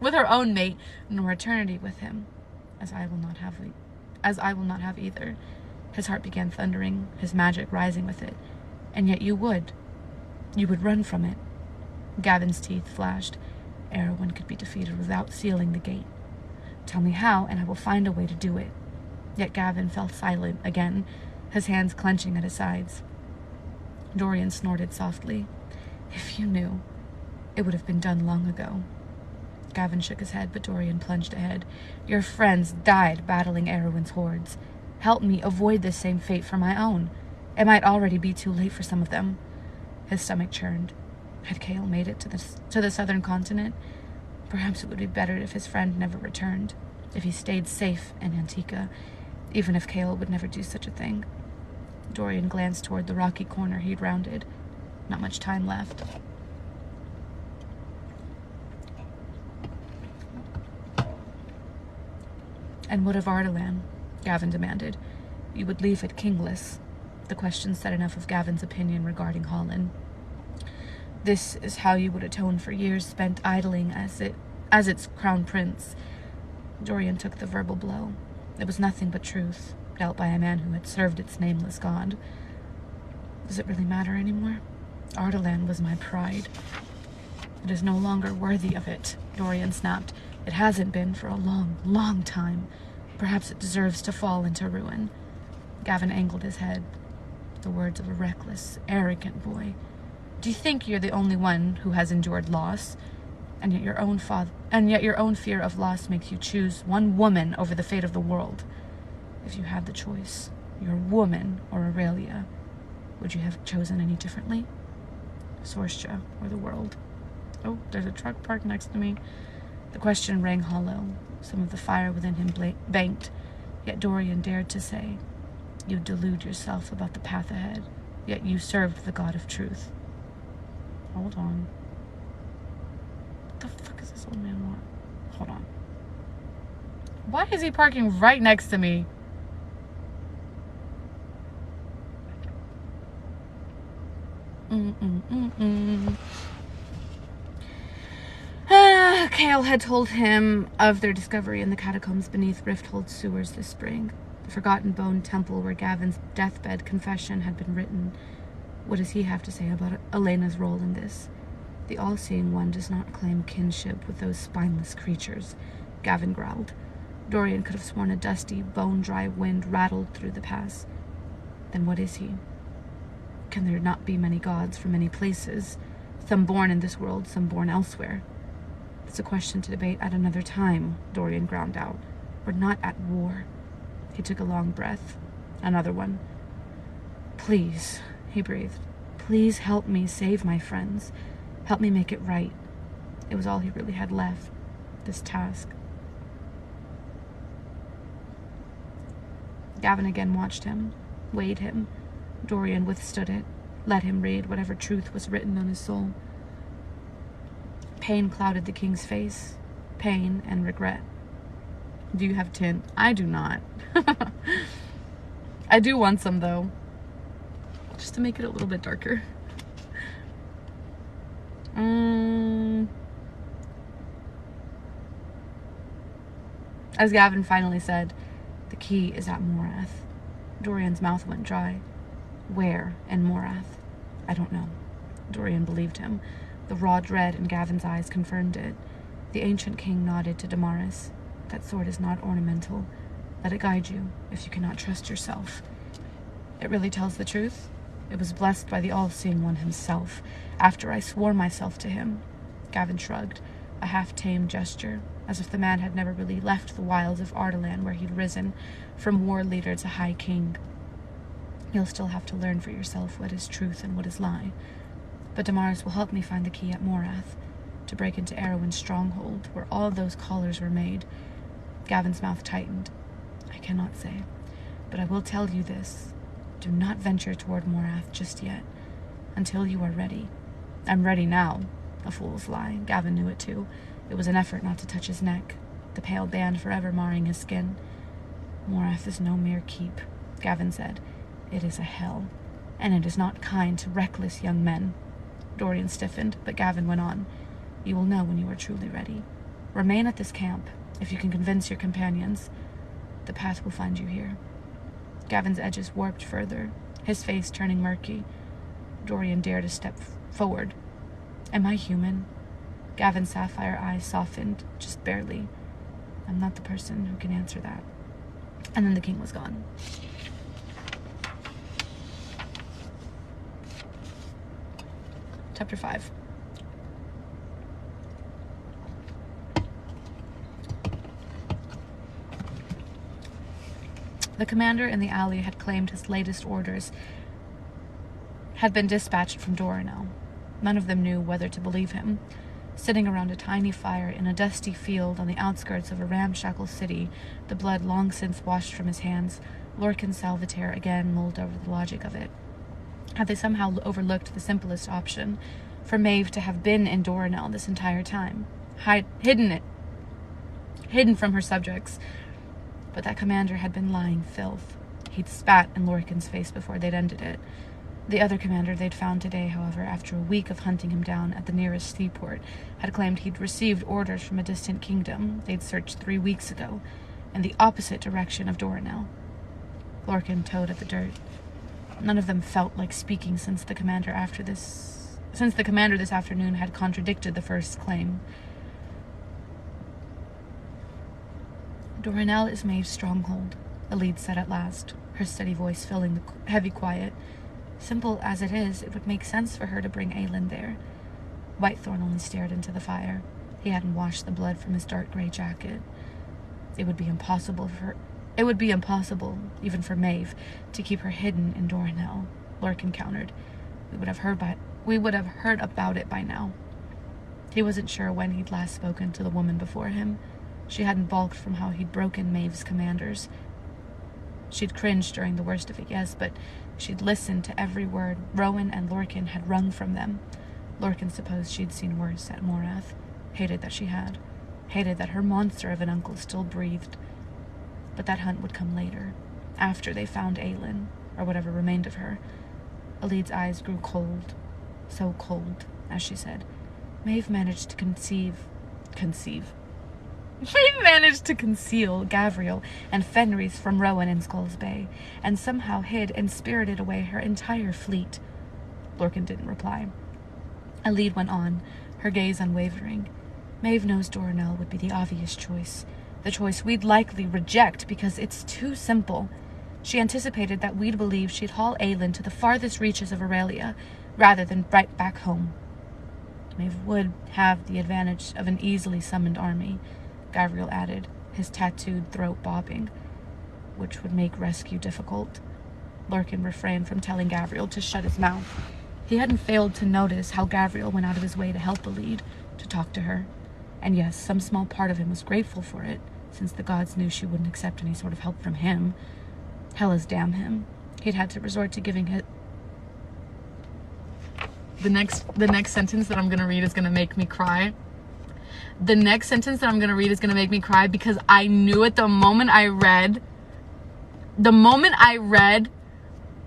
with her own mate, nor eternity with him, as I will not have either. His heart began thundering, his magic rising with it. And yet you would run from it. Gavin's teeth flashed. Erwin could be defeated without sealing the gate. Tell me how, and I will find a way to do it. Yet Gavin fell silent again, his hands clenching at his sides. Dorian snorted softly. If you knew, it would have been done long ago. Gavin shook his head, but Dorian plunged ahead. Your friends died battling Erwin's hordes. Help me avoid this same fate for my own. It might already be too late for some of them. His stomach churned. Had KoA made it to the southern continent? Perhaps it would be better if his friend never returned, if he stayed safe in Antica, even if KoA would never do such a thing. Dorian glanced toward the rocky corner he'd rounded. Not much time left. And what of Ardalan? Gavin demanded. You would leave it kingless. The question said enough of Gavin's opinion regarding Holland. This is how you would atone for years spent idling as its crown prince. Dorian took the verbal blow. It was nothing but truth, dealt by a man who had served its nameless god. Does it really matter anymore? Ardalan was my pride. It is no longer worthy of it, Dorian snapped. It hasn't been for a long, long time. Perhaps it deserves to fall into ruin. Gavin angled his head. The words of a reckless, arrogant boy. Do you think you're the only one who has endured loss? And yet your own fear of loss makes you choose one woman over the fate of the world. If you had the choice, you're a woman or Aurelia, would you have chosen any differently? Sorscha or the world? Oh, there's a truck parked next to me. The question rang hollow. Some of the fire within him banked, yet Dorian dared to say, you delude yourself about the path ahead, yet you served the God of truth. Hold on. What the fuck is this old man want? Hold on. Why is he parking right next to me? KoA had told him of their discovery in the catacombs beneath Rifthold sewers this spring. The forgotten bone temple where Gavin's deathbed confession had been written. What does he have to say about Elena's role in this? The all-seeing one does not claim kinship with those spineless creatures, Gavin growled. Dorian could have sworn a dusty, bone-dry wind rattled through the pass. Then what is he? Can there not be many gods from many places? Some born in this world, some born elsewhere. It's a question to debate at another time, Dorian ground out. We're not at war. He took a long breath. Another one. Please, he breathed. Please help me save my friends. Help me make it right. It was all he really had left, this task. Gavin again watched him, weighed him. Dorian withstood it, let him read whatever truth was written on his soul. Pain clouded the king's face. Pain and regret. Do you have tint? I do not. I do want some, though. Just to make it a little bit darker. As Gavin finally said, the key is at Morath. Dorian's mouth went dry. Where in Morath? I don't know. Dorian believed him. The raw dread in Gavin's eyes confirmed it. The ancient king nodded to Damaris. That sword is not ornamental. Let it guide you, if you cannot trust yourself. It really tells the truth. It was blessed by the all-seeing one himself, after I swore myself to him. Gavin shrugged, a half-tamed gesture, as if the man had never really left the wilds of Ardalan where he'd risen, from war leader to high king. You'll still have to learn for yourself what is truth and what is lie. But Damaris will help me find the key at Morath, to break into Erwin's stronghold, where all those collars were made. Gavin's mouth tightened. I cannot say, but I will tell you this. Do not venture toward Morath just yet, until you are ready. I'm ready now. A fool's lie. Gavin knew it too. It was an effort not to touch his neck, the pale band forever marring his skin. Morath is no mere keep, Gavin said. It is a hell, and it is not kind to reckless young men. Dorian stiffened, but Gavin went on. You will know when you are truly ready. Remain at this camp, if you can convince your companions. The path will find you here. Gavin's edges warped further, his face turning murky. Dorian dared a step forward. Am I human? Gavin's sapphire eyes softened, just barely. I'm not the person who can answer that. And then the king was gone. Chapter 5. The commander in the alley had claimed his latest orders had been dispatched from Doranel. None of them knew whether to believe him. Sitting around a tiny fire in a dusty field on the outskirts of a ramshackle city, the blood long since washed from his hands, Lorcan Salvater again mulled over the logic of it. Had they somehow overlooked the simplest option, for Maeve to have been in Doranel this entire time, hidden from her subjects? But that commander had been lying filth. He'd spat in Lorcan's face before they'd ended it. The other commander they'd found today, however, after a week of hunting him down at the nearest seaport, had claimed he'd received orders from a distant kingdom they'd searched 3 weeks ago, in the opposite direction of Doranel. Lorcan toed at the dirt. None of them felt like speaking since the commander this afternoon had contradicted the first claim. Doranel is Maeve's stronghold, Elide said at last, her steady voice filling the heavy quiet. Simple as it is, it would make sense for her to bring Aelin there. Whitethorn only stared into the fire. He hadn't washed the blood from his dark gray jacket. It would be impossible, even for Maeve, to keep her hidden in Doranel, Lorcan countered. We would have heard about it by now. He wasn't sure when he'd last spoken to the woman before him. She hadn't balked from how he'd broken Maeve's commanders. She'd cringed during the worst of it, yes, but she'd listened to every word Rowan and Lorcan had wrung from them. Lorcan supposed she'd seen worse at Morath. Hated that she had. Hated that her monster of an uncle still breathed. But that hunt would come later, after they found Aelin, or whatever remained of her. Elide's eyes grew cold. So cold, as she said. Maeve managed to conceal Gavriel and Fenris from Rowan in Skulls Bay, and somehow hid and spirited away her entire fleet. Lorcan didn't reply. Elide went on, her gaze unwavering. Maeve knows Doranel would be the obvious choice. The choice we'd likely reject because it's too simple. She anticipated that we'd believe she'd haul Aelin to the farthest reaches of Aurelia, rather than right back home. Maeve would have the advantage of an easily summoned army, Gavriel added, his tattooed throat bobbing, which would make rescue difficult. Lorcan refrained from telling Gavriel to shut his mouth. He hadn't failed to notice how Gavriel went out of his way to help Elide, to talk to her. And yes, some small part of him was grateful for it, since the gods knew she wouldn't accept any sort of help from him. Hellas damn him. He'd had to resort to giving his... The next sentence that I'm going to read is going to make me cry. The next sentence that I'm gonna read is gonna make me cry, because I knew it the moment I read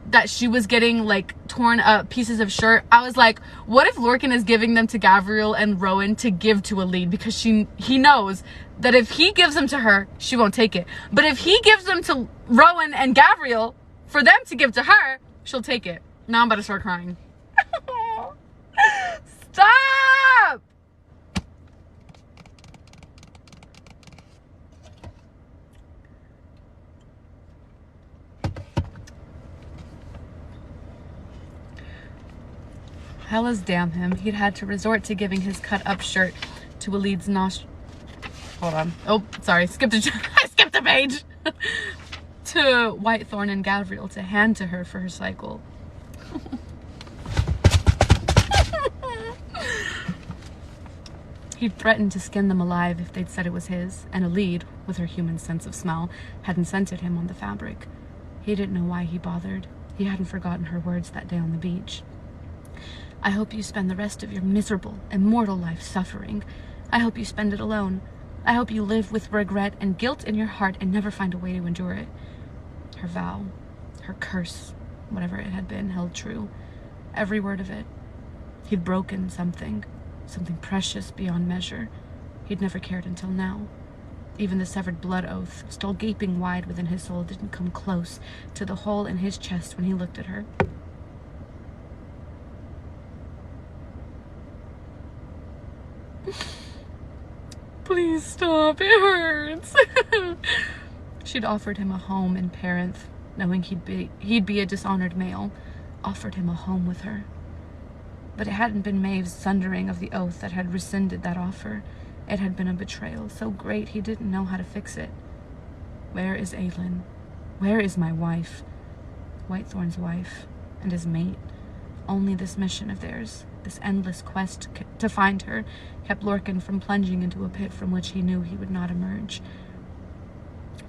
that she was getting like torn up pieces of shirt. I was like, what if Lorcan is giving them to Gavriel and Rowan to give to Alid, because he knows that if he gives them to her, she won't take it. But if he gives them to Rowan and Gavriel for them to give to her, she'll take it. Now I'm about to start crying. Stop! Hellas damn him. He'd had to resort to giving his cut-up shirt to Alid's Hold on. Oh, sorry. I skipped a page. To Whitethorn and Gavriel to hand to her for her cycle. He threatened to skin them alive if they'd said it was his, and Alid, with her human sense of smell, hadn't scented him on the fabric. He didn't know why he bothered. He hadn't forgotten her words that day on the beach. I hope you spend the rest of your miserable, immortal life suffering. I hope you spend it alone. I hope you live with regret and guilt in your heart and never find a way to endure it. Her vow, her curse, whatever it had been, held true. Every word of it. He'd broken something precious beyond measure. He'd never cared until now. Even the severed blood oath, still gaping wide within his soul, didn't come close to the hole in his chest when he looked at her. Please stop, it hurts. She'd offered him a home in Parenth, knowing he'd be a dishonored male, offered him a home with her. But it hadn't been Maeve's sundering of the oath that had rescinded that offer. It had been a betrayal so great he didn't know how to fix it. Where is Aelin? Where is my wife? Whitethorn's wife, and his mate. Only this mission of theirs, this endless quest to find her, kept Lorcan from plunging into a pit from which he knew he would not emerge.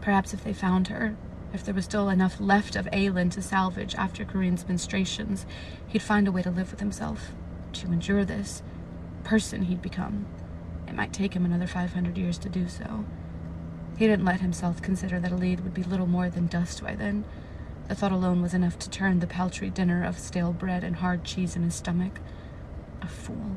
Perhaps if they found her, if there was still enough left of Aelin to salvage after Corinne's menstruations, he'd find a way to live with himself, to endure this person he'd become. It might take him another 500 years to do so. He didn't let himself consider that Alid would be little more than dust by then. The thought alone was enough to turn the paltry dinner of stale bread and hard cheese in his stomach. A fool.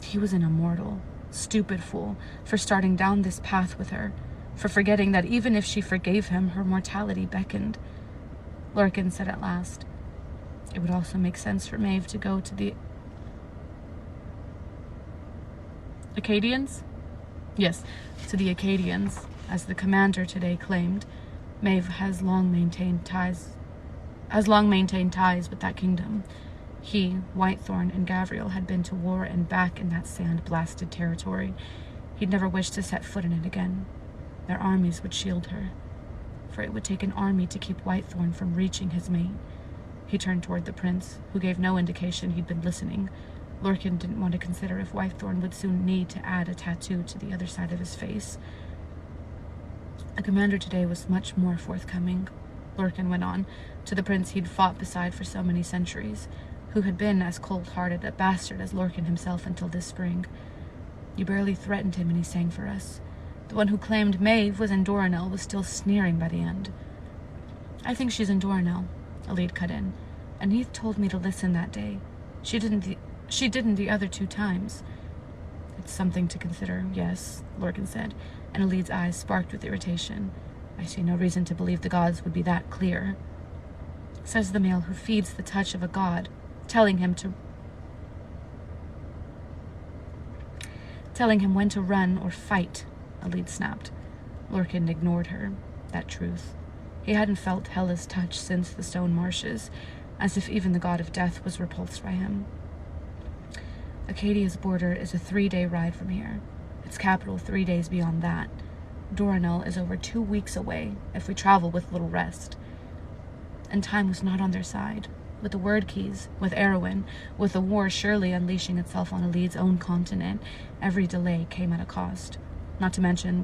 He was an immortal, stupid fool for starting down this path with her, for forgetting that even if she forgave him, her mortality beckoned. Lorcan said at last, it would also make sense for Maeve to go to the Acadians? Yes, to the Acadians, as the commander today claimed. Maeve has long maintained ties with that kingdom. He, Whitethorn, and Gavriel had been to war and back in that sand-blasted territory. He'd never wished to set foot in it again. Their armies would shield her, for it would take an army to keep Whitethorn from reaching his mate. He turned toward the prince, who gave no indication he'd been listening. Lorcan didn't want to consider if Whitethorn would soon need to add a tattoo to the other side of his face. The commander today was much more forthcoming, Lorcan went on, to the prince he'd fought beside for so many centuries, who had been as cold-hearted a bastard as Lorcan himself until this spring. You barely threatened him and he sang for us. The one who claimed Maeve was in Doranel was still sneering by the end. I think she's in Doranel, Alid cut in, and Heath told me to listen that day. She didn't the other 2 times. It's something to consider, yes, Lorcan said, and Alid's eyes sparked with irritation. I see no reason to believe the gods would be that clear. Says the male who feeds the touch of a god, telling him when to run or fight, Alid snapped. Lorcan ignored her, that truth. He hadn't felt Hela's touch since the stone marshes, as if even the god of death was repulsed by him. Acadia's border is a 3-day ride from here. Its capital 3 days beyond that. Doranel is over 2 weeks away if we travel with little rest. And time was not on their side. With the word keys, with Erwin, with the war surely unleashing itself on Alid's own continent, every delay came at a cost. Not to mention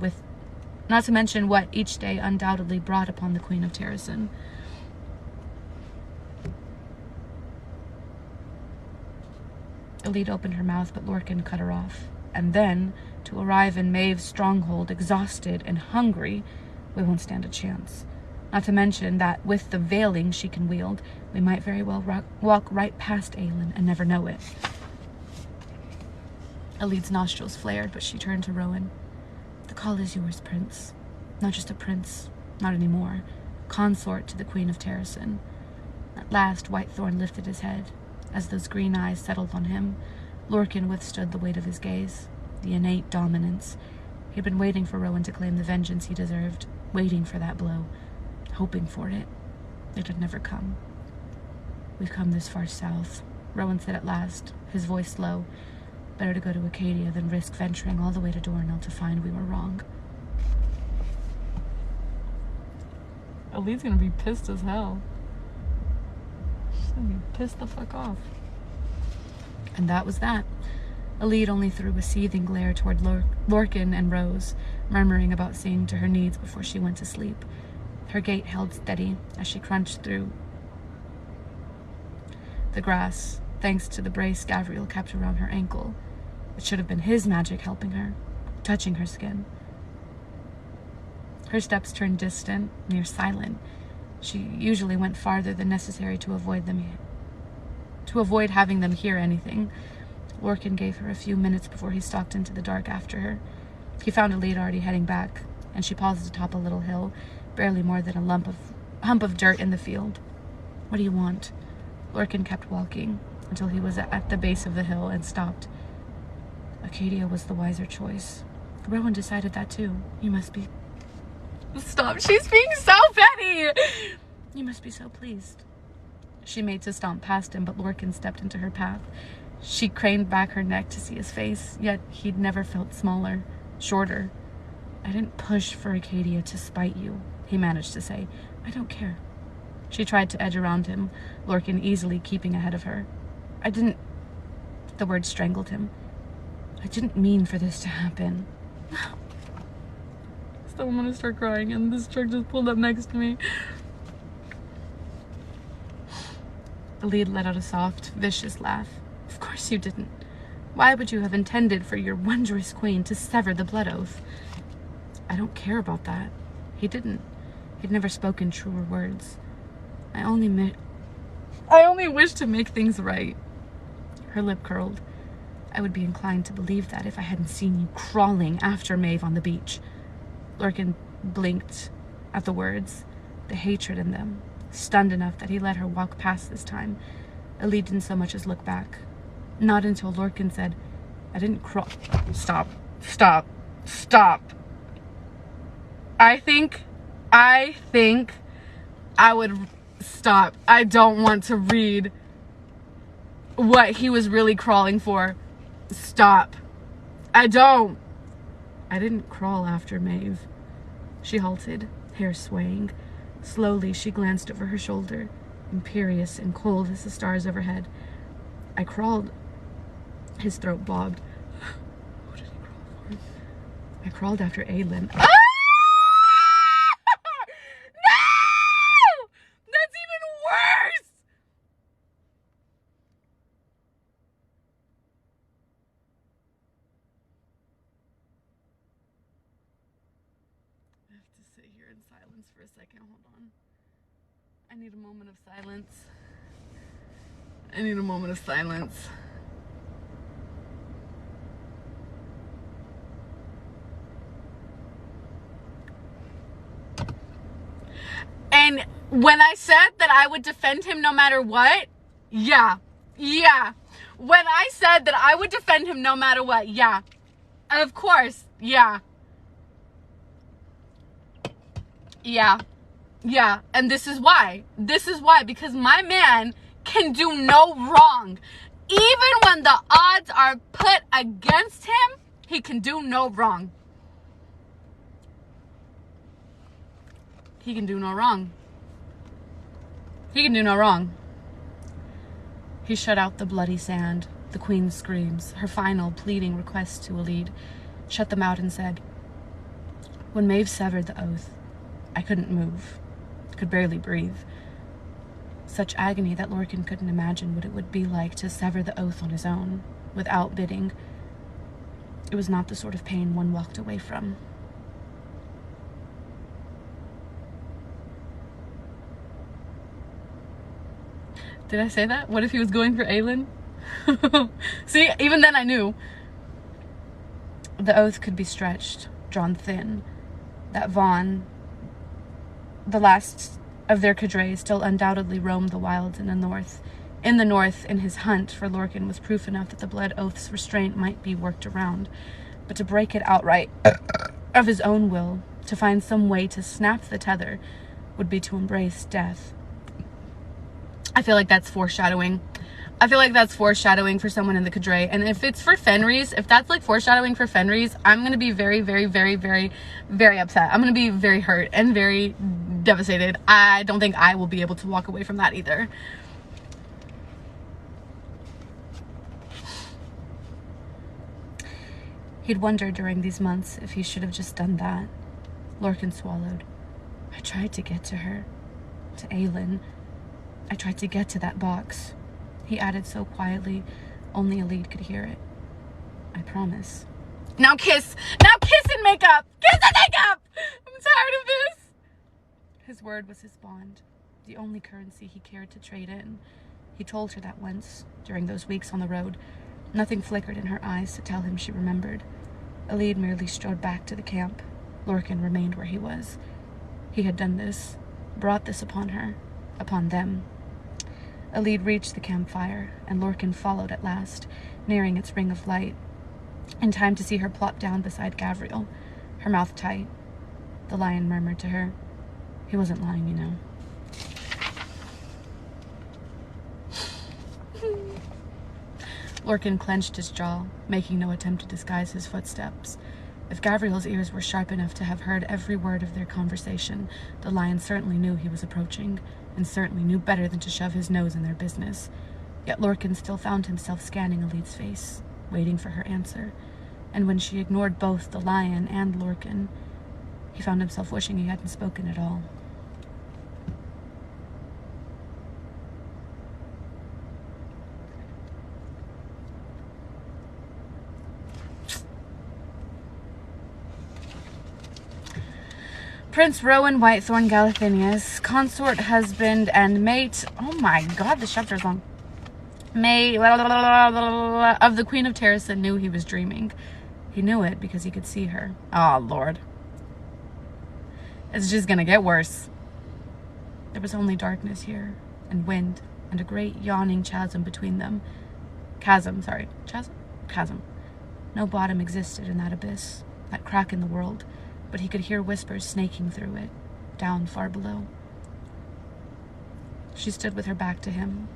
what each day undoubtedly brought upon the Queen of Terrasen. Alid opened her mouth, but Lorcan cut her off. and then to arrive in Maeve's stronghold exhausted and hungry, we won't stand a chance. Not to mention that with the veiling she can wield, we might very well walk right past Aelin and never know it. Elid's nostrils flared, but she turned to Rowan. The call is yours, Prince. Not just a prince, not anymore. Consort to the Queen of Terrasen. At last, Whitethorn lifted his head. As those green eyes settled on him, Lorcan withstood the weight of his gaze, the innate dominance. He'd been waiting for Rowan to claim the vengeance he deserved, waiting for that blow, hoping for it. It had never come. We've come this far south, Rowan said at last, his voice low. Better to go to Acadia than risk venturing all the way to Dornell to find we were wrong. Elid's gonna be pissed as hell. She's gonna be pissed the fuck off. And that was that. Elid only threw a seething glare toward Lorcan and Rose, murmuring about seeing to her needs before she went to sleep. Her gait held steady as she crunched through the grass, thanks to the brace Gavriel kept around her ankle. It should have been his magic helping her, touching her skin. Her steps turned distant, near silent. She usually went farther than necessary to avoid having them hear anything. Lorcan gave her a few minutes before he stalked into the dark after her. He found Elid already heading back, and she paused atop a little hill, barely more than a hump of dirt in the field. What do you want? Lorcan kept walking until he was at the base of the hill and stopped. Acadia was the wiser choice. Rowan decided that too. You must be... Stop, she's being so petty! You must be so pleased. She made to stomp past him, but Lorcan stepped into her path. She craned back her neck to see his face, yet he'd never felt smaller, shorter. I didn't push for Acadia to spite you, he managed to say. I don't care. She tried to edge around him, Lorcan easily keeping ahead of her. I didn't... The word strangled him. I didn't mean for this to happen. Still, I'm gonna start crying, and this truck just pulled up next to me. Elid let out a soft, vicious laugh. Of course you didn't. Why would you have intended for your wondrous queen to sever the blood oath? I don't care about that. He didn't. He'd never spoken truer words. I only wish to make things right. Her lip curled. I would be inclined to believe that if I hadn't seen you crawling after Maeve on the beach. Lorcan blinked at the words, the hatred in them, stunned enough that he let her walk past this time. Elid didn't so much as look back. Not until Lorcan said, I didn't crawl. Stop. I think I would stop. I don't want to read what he was really crawling for. Stop. I didn't crawl after Maeve. She halted, hair swaying. Slowly, she glanced over her shoulder, imperious and cold as the stars overhead. I crawled. His throat bobbed. Who did he crawl for? I crawled after Aelin. Ah! No! That's even worse! I have to sit here in silence for a second. Hold on. I need a moment of silence. And when I said that I would defend him no matter what, yeah. When I said that I would defend him no matter what, yeah. Of course, yeah. And this is why, because my man can do no wrong. Even when the odds are put against him, he can do no wrong. He can do no wrong. He shut out the bloody sand, the queen's screams, her final pleading request to Elid, shut them out and said, when Maeve severed the oath, I couldn't move, could barely breathe. Such agony that Lorcan couldn't imagine what it would be like to sever the oath on his own, without bidding. It was not the sort of pain one walked away from. Did I say that? What if he was going for Aelin? See, even then I knew. The oath could be stretched, drawn thin. That Vaughn, the last of their cadre, still undoubtedly roamed the wilds in the north. In the north, in his hunt for Lorcan, was proof enough that the blood oath's restraint might be worked around. But to break it outright, of his own will, to find some way to snap the tether, would be to embrace death. I feel like that's foreshadowing. I feel like that's foreshadowing for someone in the cadre. And if it's for Fenris, if that's like foreshadowing for Fenris, I'm going to be very, very, very, very, very upset. I'm going to be very hurt and very devastated. I don't think I will be able to walk away from that either. He'd wondered during these months if he should have just done that. Lorcan swallowed. I tried to get to her. To Aelin. I tried to get to that box. He added so quietly, only Elide could hear it. I promise. Now kiss! Now kiss and make up! Kiss and make up! I'm tired of this! His word was his bond, the only currency he cared to trade in. He told her that once, during those weeks on the road. Nothing flickered in her eyes to tell him she remembered. Elide merely strode back to the camp. Lorcan remained where he was. He had done this, brought this upon her, upon them. Elide reached the campfire, and Lorcan followed at last, nearing its ring of light, in time to see her plop down beside Gavriel, her mouth tight. The lion murmured to her. He wasn't lying, you know. Lorcan clenched his jaw, making no attempt to disguise his footsteps. If Gavriel's ears were sharp enough to have heard every word of their conversation, the lion certainly knew he was approaching, and certainly knew better than to shove his nose in their business. Yet Lorcan still found himself scanning Elide's face, waiting for her answer. And when she ignored both the lion and Lorcan, he found himself wishing he hadn't spoken at all. Prince Rowan Whitethorn Galathinius, consort, husband, and mate, oh my god, this chapter is long, mate of the Queen of Terracin, knew he was dreaming. He knew it because he could see her. Oh, Lord. It's just gonna get worse. There was only darkness here, and wind, and a great yawning chasm between them. Chasm. No bottom existed in that abyss, that crack in the world. But he could hear whispers snaking through it, down far below. She stood with her back to him,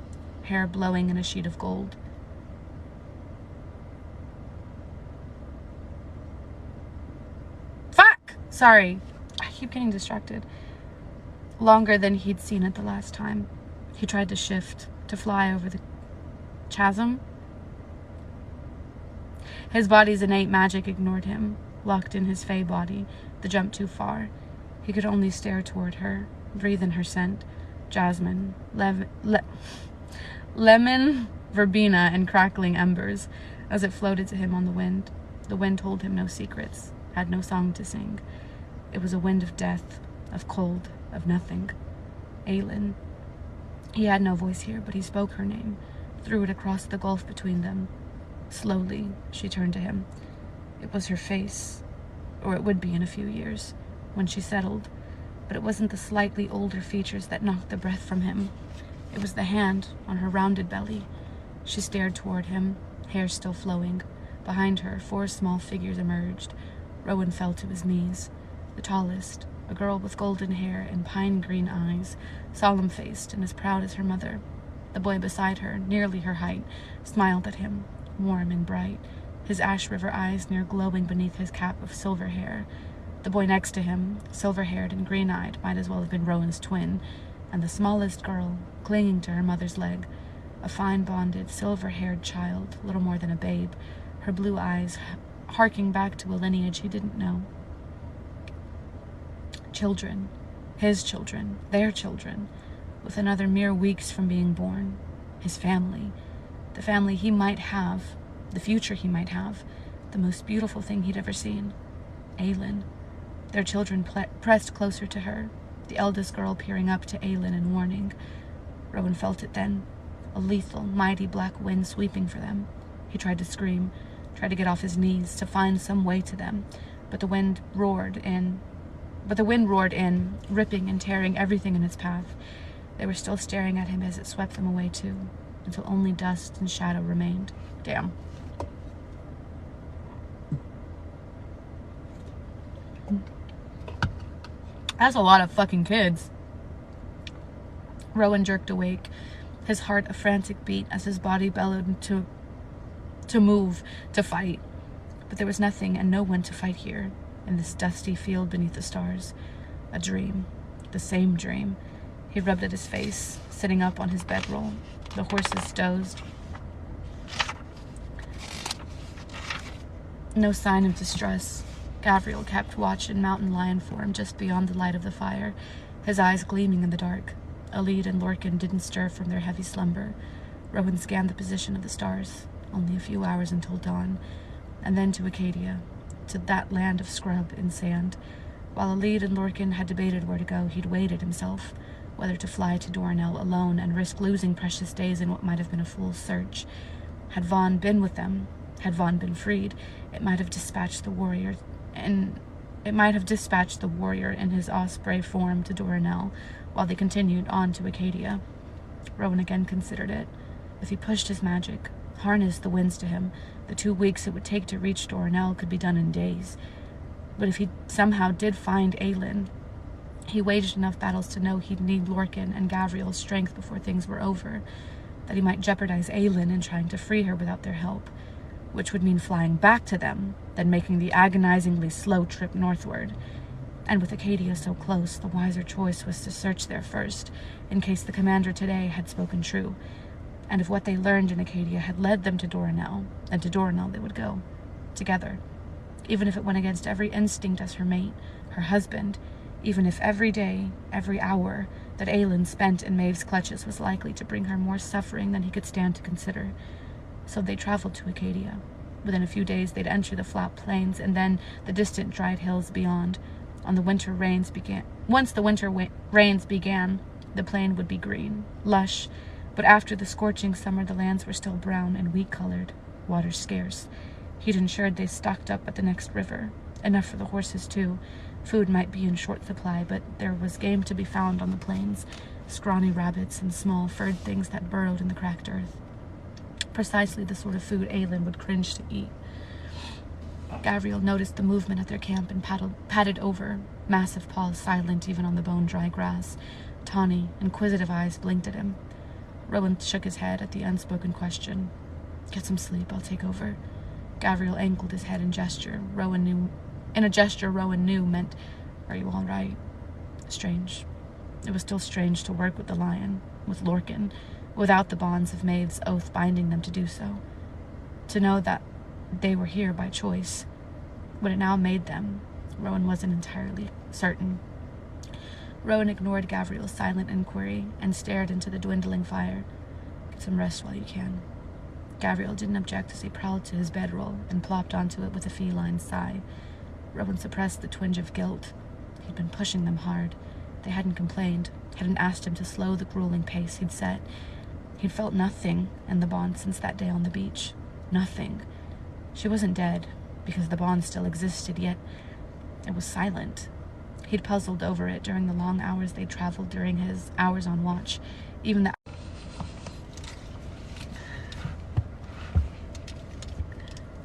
hair blowing in a sheet of gold. Fuck! Sorry, I keep getting distracted. Longer than he'd seen it the last time. He tried to shift, to fly over the chasm. His body's innate magic ignored him, locked in his fey body, the jump too far. He could only stare toward her, breathe in her scent, jasmine, lemon, verbena, and crackling embers, as it floated to him on the wind. The wind told him no secrets, had no song to sing. It was a wind of death, of cold, of nothing. Aelin. He had no voice here, but he spoke her name, threw it across the gulf between them. Slowly, she turned to him. It was her face, or it would be in a few years, when she settled, but it wasn't the slightly older features that knocked the breath from him. It was the hand on her rounded belly. She stared toward him, hair still flowing. Behind her, 4 small figures emerged. Rowan fell to his knees. The tallest, a girl with golden hair and pine-green eyes, solemn-faced and as proud as her mother. The boy beside her, nearly her height, smiled at him, warm and bright, his ash river eyes near glowing beneath his cap of silver hair. The boy next to him, silver-haired and green-eyed, might as well have been Rowan's twin, and the smallest girl, clinging to her mother's leg, a fine-bonded, silver-haired child, little more than a babe, her blue eyes harking back to a lineage he didn't know. Children, his children, their children, with another mere weeks from being born. His family, the family he might have, the future he might have, the most beautiful thing he'd ever seen. Aylin. Their children pressed closer to her, the eldest girl peering up to Aylin in warning. Rowan felt it then, a lethal, mighty black wind sweeping for them. He tried to scream, tried to get off his knees, to find some way to them, but the wind roared in, ripping and tearing everything in its path. They were still staring at him as it swept them away too, until only dust and shadow remained. Damn. That's a lot of fucking kids. Rowan jerked awake, his heart a frantic beat as his body bellowed to move, to fight. But there was nothing and no one to fight here, in this dusty field beneath the stars. A dream. The same dream. He rubbed at his face, sitting up on his bedroll. The horses dozed. No sign of distress. Gabriel kept watch in mountain lion form just beyond the light of the fire, his eyes gleaming in the dark. Alid and Lorcan didn't stir from their heavy slumber. Rowan scanned the position of the stars. Only a few hours until dawn, and then to Acadia, to that land of scrub and sand. While Alid and Lorcan had debated where to go, he'd weighed himself, whether to fly to Doranel alone and risk losing precious days in what might have been a fool's search. Had Vaughn been with them, had Vaughn been freed, it might have dispatched the warrior in his osprey form to Doranel, while they continued on to Acadia. Rowan again considered it. If he pushed his magic, harnessed the winds to him, the 2 weeks it would take to reach Doranel could be done in days. But if he somehow did find Aylin, he waged enough battles to know he'd need Lorcan and Gavriel's strength before things were over, that he might jeopardize Aylin in trying to free her without their help, which would mean flying back to them, then making the agonizingly slow trip northward. And with Acadia so close, the wiser choice was to search there first, in case the commander today had spoken true. And if what they learned in Acadia had led them to Doranel, then to Doranel they would go, together. Even if it went against every instinct as her mate, her husband, even if every day, every hour, that Aylin spent in Maeve's clutches was likely to bring her more suffering than he could stand to consider. So they traveled to Acadia. Within a few days they'd enter the flat plains, and then the distant dried hills beyond. Once the winter rains began, the plain would be green, lush, but after the scorching summer the lands were still brown and wheat-colored, water scarce. He'd ensured they stocked up at the next river, enough for the horses too. Food might be in short supply, but there was game to be found on the plains, scrawny rabbits and small furred things that burrowed in the cracked earth. Precisely the sort of food Aylin would cringe to eat. Gavriel noticed the movement at their camp and padded over, massive paws silent even on the bone-dry grass. Tawny, inquisitive eyes blinked at him. Rowan shook his head at the unspoken question. "Get some sleep, I'll take over." Gavriel angled his head in a gesture Rowan knew meant, "Are you all right?" Strange. It was still strange to work with the lion, with Lorcan, without the bonds of Maeve's oath binding them to do so. To know that they were here by choice. What it now made them, Rowan wasn't entirely certain. Rowan ignored Gavriel's silent inquiry and stared into the dwindling fire. "Get some rest while you can." Gavriel didn't object as he prowled to his bedroll and plopped onto it with a feline sigh. Rowan suppressed the twinge of guilt. He'd been pushing them hard. They hadn't complained, hadn't asked him to slow the grueling pace he'd set. He'd felt nothing in the bond since that day on the beach. Nothing. She wasn't dead, because the bond still existed, yet it was silent. He'd puzzled over it during the long hours they'd traveled during his hours on watch. Even the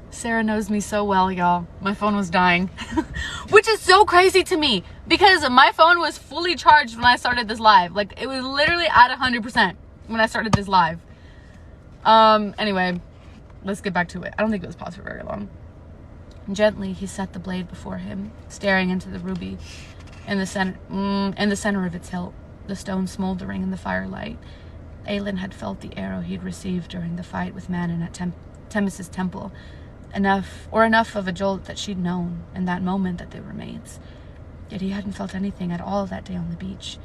Sarah knows me so well, y'all. My phone was dying. Which is so crazy to me, because my phone was fully charged when I started this live. Like, it was literally at 100% when I started this live. Anyway, let's get back to it. I don't think it was paused for very long. Gently, he set the blade before him, staring into the ruby in the center of its hilt, the stone smoldering in the firelight. Aylin had felt the arrow he'd received during the fight with Manon at Themis's temple. Enough of a jolt that she'd known in that moment that they were mates. Yet he hadn't felt anything at all that day on the beach.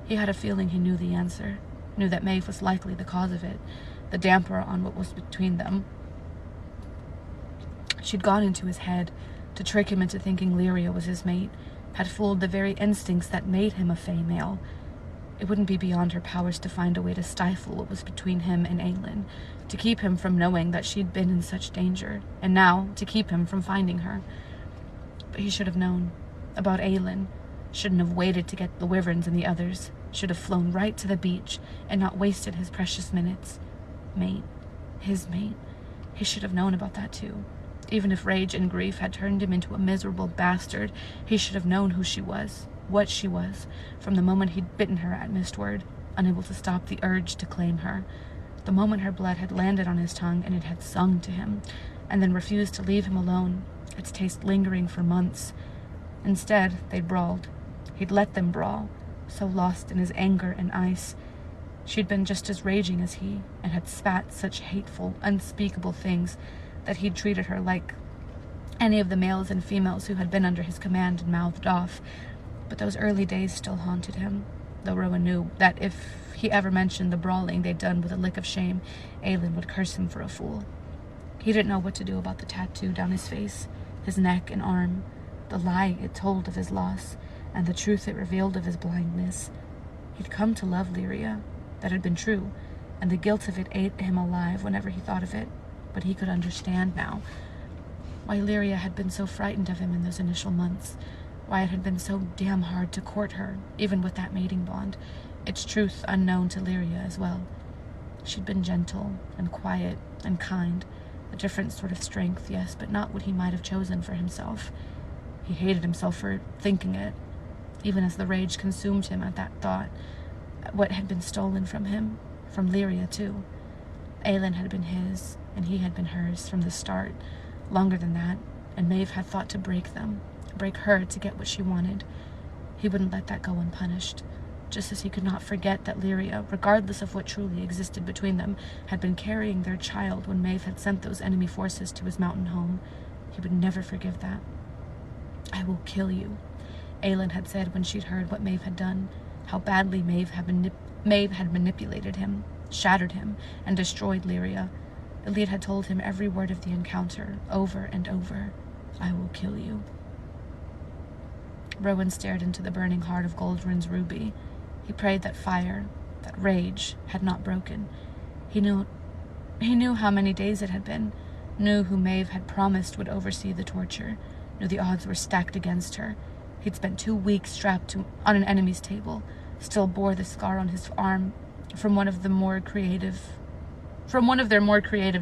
He had a feeling he knew the answer, knew that Maeve was likely the cause of it, the damper on what was between them. She'd gone into his head to trick him into thinking Lyria was his mate, had fooled the very instincts that made him a fey male. It wouldn't be beyond her powers to find a way to stifle what was between him and Aelin, to keep him from knowing that she'd been in such danger, and now to keep him from finding her. But he should have known. About Aelin. Shouldn't have waited to get the wyverns and the others. Should have flown right to the beach and not wasted his precious minutes. Mate. His mate. He should have known about that too. Even if rage and grief had turned him into a miserable bastard, he should have known who she was, what she was, from the moment he'd bitten her at Mistward, unable to stop the urge to claim her. The moment her blood had landed on his tongue and it had sung to him, and then refused to leave him alone, its taste lingering for months. Instead, they'd brawled. He'd let them brawl, so lost in his anger and ice. She'd been just as raging as he, and had spat such hateful, unspeakable things that he'd treated her like any of the males and females who had been under his command and mouthed off. But those early days still haunted him, though Rowan knew that if he ever mentioned the brawling they'd done with a lick of shame, Aelin would curse him for a fool. He didn't know what to do about the tattoo down his face, his neck and arm, the lie it told of his loss, and the truth it revealed of his blindness. He'd come to love Lyria. That had been true, and the guilt of it ate him alive whenever he thought of it. But he could understand now why Lyria had been so frightened of him in those initial months, why it had been so damn hard to court her, even with that mating bond, its truth unknown to Lyria as well. She'd been gentle and quiet and kind, a different sort of strength, yes, but not what he might have chosen for himself. He hated himself for thinking it, even as the rage consumed him at that thought, at what had been stolen from him, from Lyria too. Aelin had been his, and he had been hers from the start, longer than that, and Maeve had thought to break them, break her to get what she wanted. He wouldn't let that go unpunished, just as he could not forget that Lyria, regardless of what truly existed between them, had been carrying their child when Maeve had sent those enemy forces to his mountain home. He would never forgive that. "I will kill you," Aelin had said when she'd heard what Maeve had done, how badly Maeve had manipulated him, shattered him, and destroyed Lyria. Elide had told him every word of the encounter, over and over. "I will kill you." Rowan stared into the burning heart of Goldrun's ruby. He prayed that fire, that rage, had not broken. He knew how many days it had been, knew who Maeve had promised would oversee the torture, knew the odds were stacked against her. He'd spent 2 weeks strapped on an enemy's table, still bore the scar on his arm from one of their more creative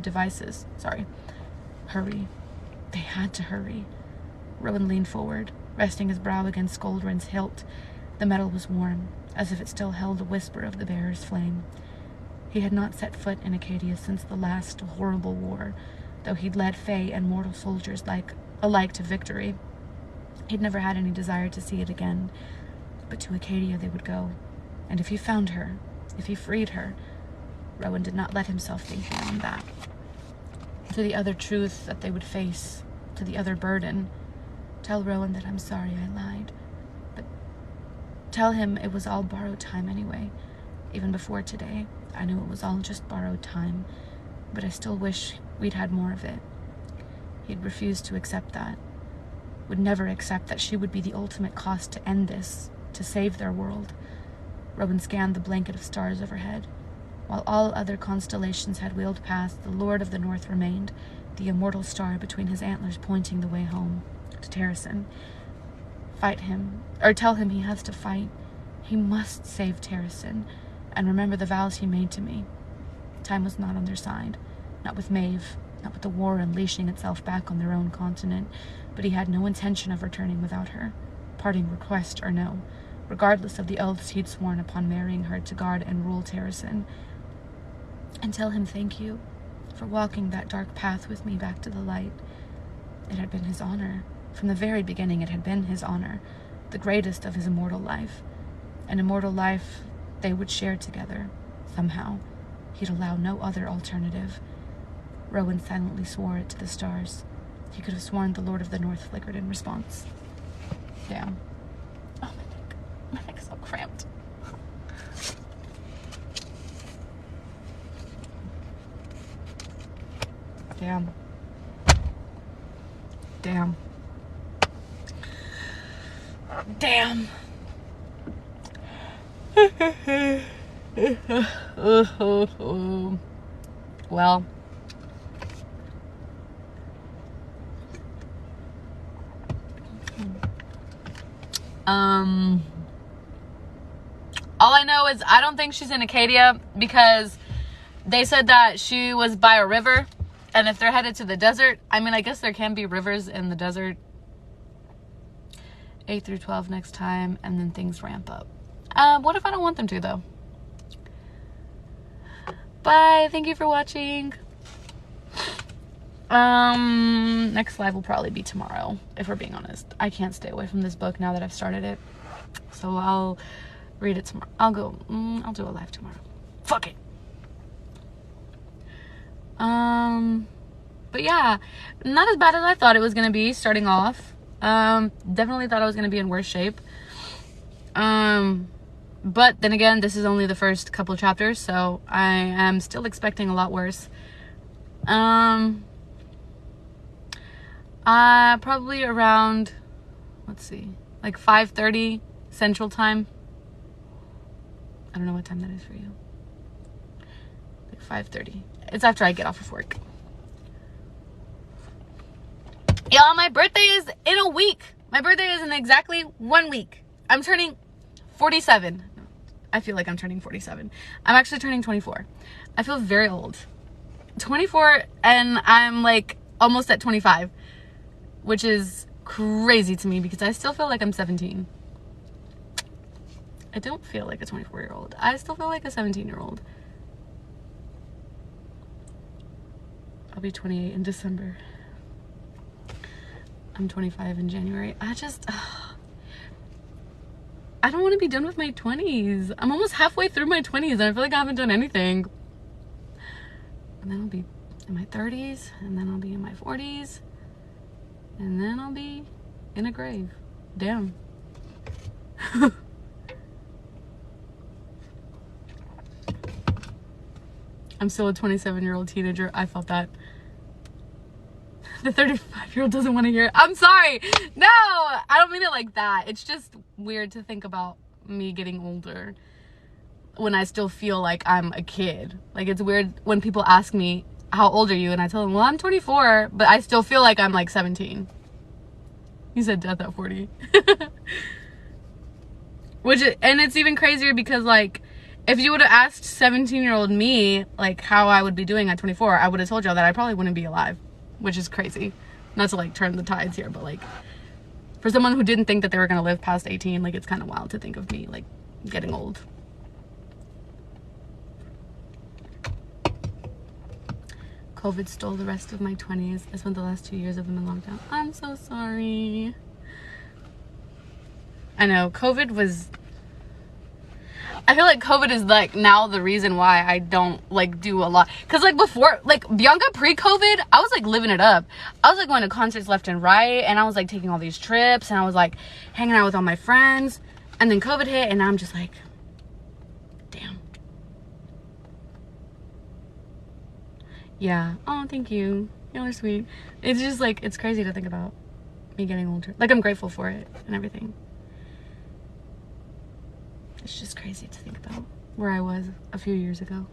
devices. Hurry. They had to hurry. Rowan leaned forward, resting his brow against Goldrun's hilt. The metal was warm, as if it still held a whisper of the bearer's flame. He had not set foot in Acadia since the last horrible war, though he'd led Fae and mortal soldiers alike to victory. He'd never had any desire to see it again, but to Acadia they would go. And if he found her, if he freed her, Rowan did not let himself think beyond that. To the other truth that they would face, to the other burden. Tell Rowan that I'm sorry I lied, but tell him it was all borrowed time anyway. Even before today, I knew it was all just borrowed time, but I still wish we'd had more of it. He'd refused to accept that, would never accept that she would be the ultimate cost to end this, to save their world. Rowan scanned the blanket of stars overhead. While all other constellations had wheeled past, the Lord of the North remained, the immortal star between his antlers pointing the way home, to Terrasen. Fight him, or tell him he has to fight. He must save Terrasen, and remember the vows he made to me. Time was not on their side, not with Maeve, not with the war unleashing itself back on their own continent, but he had no intention of returning without her, parting request or no, regardless of the oaths he'd sworn upon marrying her to guard and rule Terrasen. And tell him thank you for walking that dark path with me back to the light. It had been his honor. From the very beginning it had been his honor, the greatest of his immortal life. An immortal life they would share together, somehow. He'd allow no other alternative. Rowan silently swore it to the stars. He could have sworn the Lord of the North flickered in response. Damn. Oh, my neck. My neck's all cramped. Damn. Damn. Damn. Well, all I know is I don't think she's in Acadia because they said that she was by a river, and if they're headed to the desert, I mean, I guess there can be rivers in the desert. 8 through 12 next time, and then things ramp up. What if I don't want them to, though? Bye. Thank you for watching. Next live will probably be tomorrow, if we're being honest. I can't stay away from this book now that I've started it. So I'll read it tomorrow. I'll do a live tomorrow. Fuck it. But yeah, not as bad as I thought it was gonna be starting off. Definitely thought I was gonna be in worse shape. But then again, this is only the first couple of chapters, so I am still expecting a lot worse. Probably around, let's see, like 5:30 Central Time. I don't know what time that is for you. Like 5:30. It's after I get off of work. Y'all, my birthday is in a week. My birthday is in exactly 1 week. I'm turning 47. I feel like I'm turning 47. I'm actually turning 24. I feel very old. 24, and I'm like almost at 25, which is crazy to me because I still feel like I'm 17. I don't feel like a 24-year-old. I still feel like a 17-year-old. I'll be 28 in December. I'm 25 in January. I don't want to be done with my 20s. I'm almost halfway through my 20s and I feel like I haven't done anything. And then I'll be in my 30s, and then I'll be in my 40s, and then I'll be in a grave. Damn. I'm still a 27-year-old teenager. I felt that. The 35-year-old doesn't want to hear it. I'm sorry. No, I don't mean it like that. It's just weird to think about me getting older when I still feel like I'm a kid. Like, it's weird when people ask me, how old are you? And I tell them, well, I'm 24, but I still feel like I'm like 17. You said death at 40. And it's even crazier because, like, if you would have asked 17-year-old me, like, how I would be doing at 24, I would have told y'all that I probably wouldn't be alive, which is crazy. Not to, like, turn the tides here, but, like, for someone who didn't think that they were going to live past 18, like, it's kind of wild to think of me, like, getting old. COVID stole the rest of my 20s. I spent the last 2 years of them in lockdown. I'm so sorry. I know, COVID was... I feel like COVID is, like, now the reason why I don't, like, do a lot. Because, like, before, like, Bianca pre-COVID, I was, like, living it up. I was, like, going to concerts left and right, and I was, like, taking all these trips, and I was, like, hanging out with all my friends. And then COVID hit, and I'm just, like, damn. Yeah. Oh, thank you. Y'all are sweet. It's just, like, it's crazy to think about me getting older. Like, I'm grateful for it and everything. It's just crazy to think about where I was a few years ago.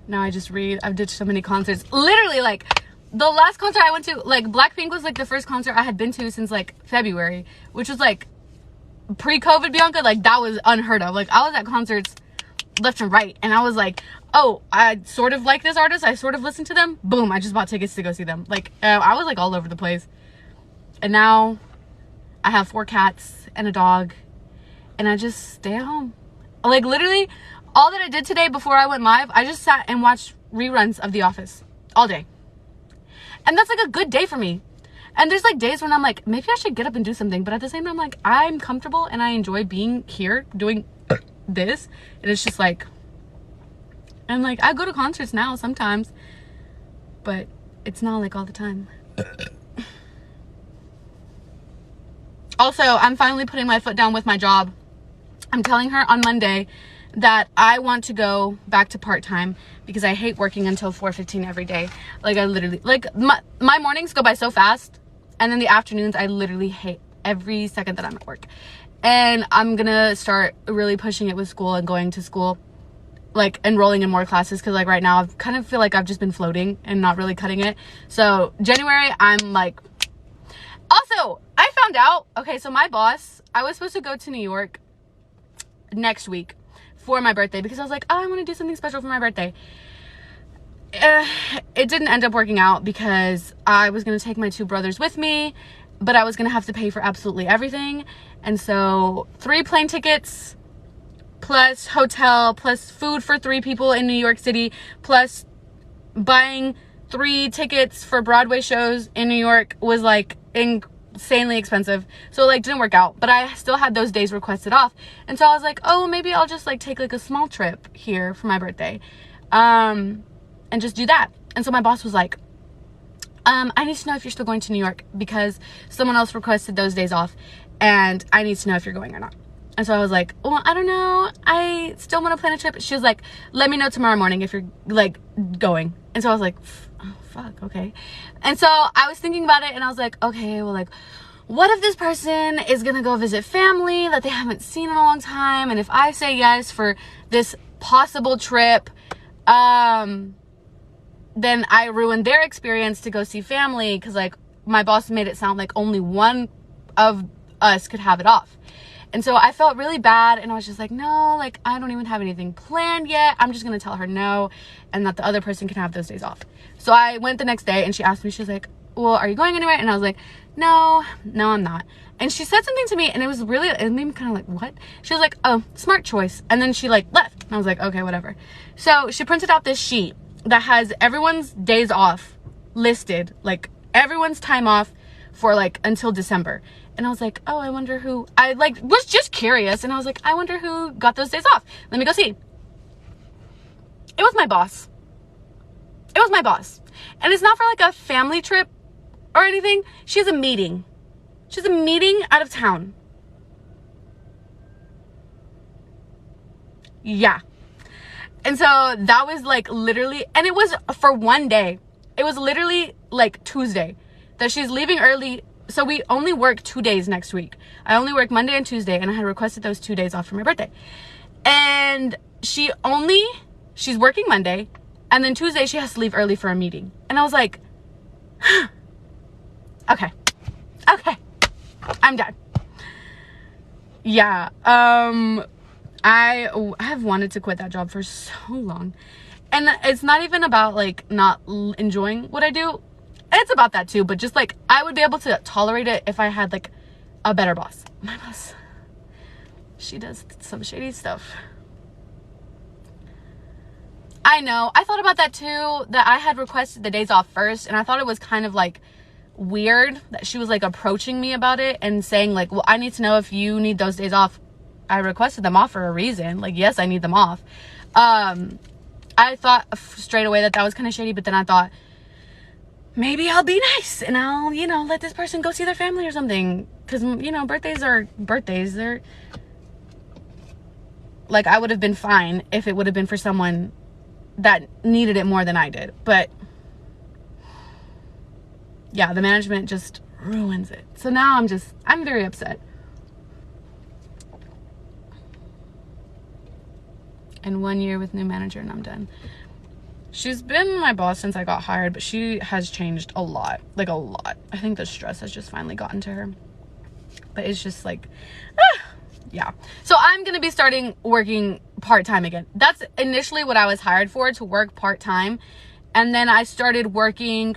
Now I just read. I've ditched so many concerts. Literally, like, the last concert I went to, like, Blackpink was, like, the first concert I had been to since, like, February, which was, like, pre-COVID Bianca. Like, that was unheard of. Like, I was at concerts left and right, and I was like, oh, I sort of like this artist. I sort of listen to them. Boom, I just bought tickets to go see them. Like, I was, like, all over the place. And now I have 4 cats and a dog, and I just stay at home. Like, literally, all that I did today before I went live, I just sat and watched reruns of The Office all day. And that's, like, a good day for me. And there's, like, days when I'm like, maybe I should get up and do something. But at the same time, like, I'm comfortable and I enjoy being here doing this. And it's just, like, and, like, I go to concerts now sometimes, but it's not, like, all the time. Also, I'm finally putting my foot down with my job. I'm telling her on Monday that I want to go back to part-time because I hate working until 4:15 every day. Like I literally, like my mornings go by so fast, and then the afternoons I literally hate every second that I'm at work. And I'm gonna start really pushing it with school and going to school, like enrolling in more classes, because like right now I kind of feel like I've just been floating and not really cutting it. So January, I'm like, also I found out, okay, so my boss, I was supposed to go to New York next week for my birthday because I was like, oh, I want to do something special for my birthday. It didn't end up working out because I was going to take my 2 brothers with me, but I was going to have to pay for absolutely everything. And so 3 plane tickets plus hotel plus food for 3 people in New York City plus buying 3 tickets for Broadway shows in New York was like insanely expensive. So like didn't work out, but I still had those days requested off. And so I was like, oh, maybe I'll just like take like a small trip here for my birthday. And just do that. And so my boss was like, I need to know if you're still going to New York because someone else requested those days off and I need to know if you're going or not. And so I was like, well, I don't know. I still want to plan a trip. She was like, let me know tomorrow morning if you're like going. And so I was like, oh, fuck, okay. And so I was thinking about it and I was like, okay, well, like, what if this person is going to go visit family that they haven't seen in a long time? And if I say yes for this possible trip, then I ruined their experience to go see family because like my boss made it sound like only one of us could have it off. And so I felt really bad and I was just like, no, like I don't even have anything planned yet. I'm just going to tell her no and that the other person can have those days off. So I went the next day and she asked me, she was like, well, are you going anywhere? And I was like, no, I'm not. And she said something to me and it made me kind of like, what? She was like, oh, smart choice. And then she like left. And I was like, okay, whatever. So she printed out this sheet that has everyone's days off listed, like everyone's time off for like until December. And I was like, oh, I wonder who, I like was just curious. And I was like, I wonder who got those days off. Let me go see. It was my boss. It was my boss. And it's not for like a family trip or anything. She has a meeting. She has a meeting out of town. Yeah. And so that was like literally, and it was for one day. It was literally like Tuesday that she's leaving early. So we only work 2 days next week. I only work Monday and Tuesday and I had requested those 2 days off for my birthday. And she's working Monday and then Tuesday she has to leave early for a meeting. And I was like, okay, I'm done. Yeah. I have wanted to quit that job for so long. And it's not even about like not enjoying what I do. It's about that too, but just like I would be able to tolerate it if I had like a better boss. My boss, she does some shady stuff. I know. I thought about that too, that I had requested the days off first and I thought it was kind of like weird that she was like approaching me about it and saying like, well, I need to know if you need those days off. I requested them off for a reason. Like, yes, I need them off. I thought straight away that was kind of shady, but then I thought maybe I'll be nice and I'll, let this person go see their family or something. Because, birthdays are birthdays. They're like, I would have been fine if it would have been for someone that needed it more than I did. But yeah, the management just ruins it. So now I'm very upset. And 1 year with new manager and I'm done. She's been my boss since I got hired, but she has changed a lot. Like a lot. I think the stress has just finally gotten to her. But it's just like, yeah. So I'm going to be starting working part-time again. That's initially what I was hired for, to work part-time. And then I started working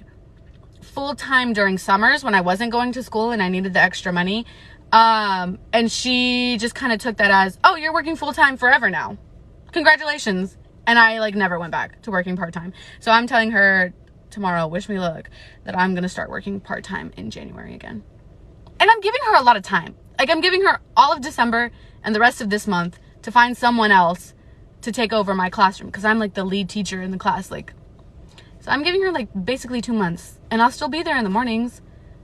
full-time during summers when I wasn't going to school and I needed the extra money. And she just kind of took that as, oh, you're working full-time forever now. Congratulations. And I like never went back to working part-time. So I'm telling her tomorrow, wish me luck, that I'm going to start working part-time in January again. And I'm giving her a lot of time. Like I'm giving her all of December and the rest of this month to find someone else to take over my classroom. Because I'm like the lead teacher in the class. Like, so I'm giving her like basically 2 months. And I'll still be there in the mornings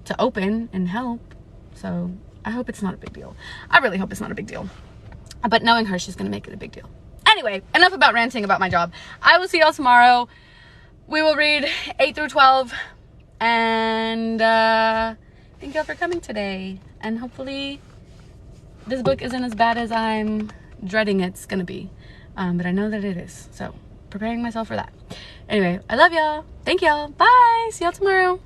to open and help. So I hope it's not a big deal. I really hope it's not a big deal. But knowing her, she's going to make it a big deal. Anyway, enough about ranting about my job. I will see y'all tomorrow. We will read 8 through 12. And thank y'all for coming today. And hopefully this book isn't as bad as I'm dreading it's gonna be. But I know that it is. So preparing myself for that. Anyway, I love y'all. Thank y'all. Bye. See y'all tomorrow.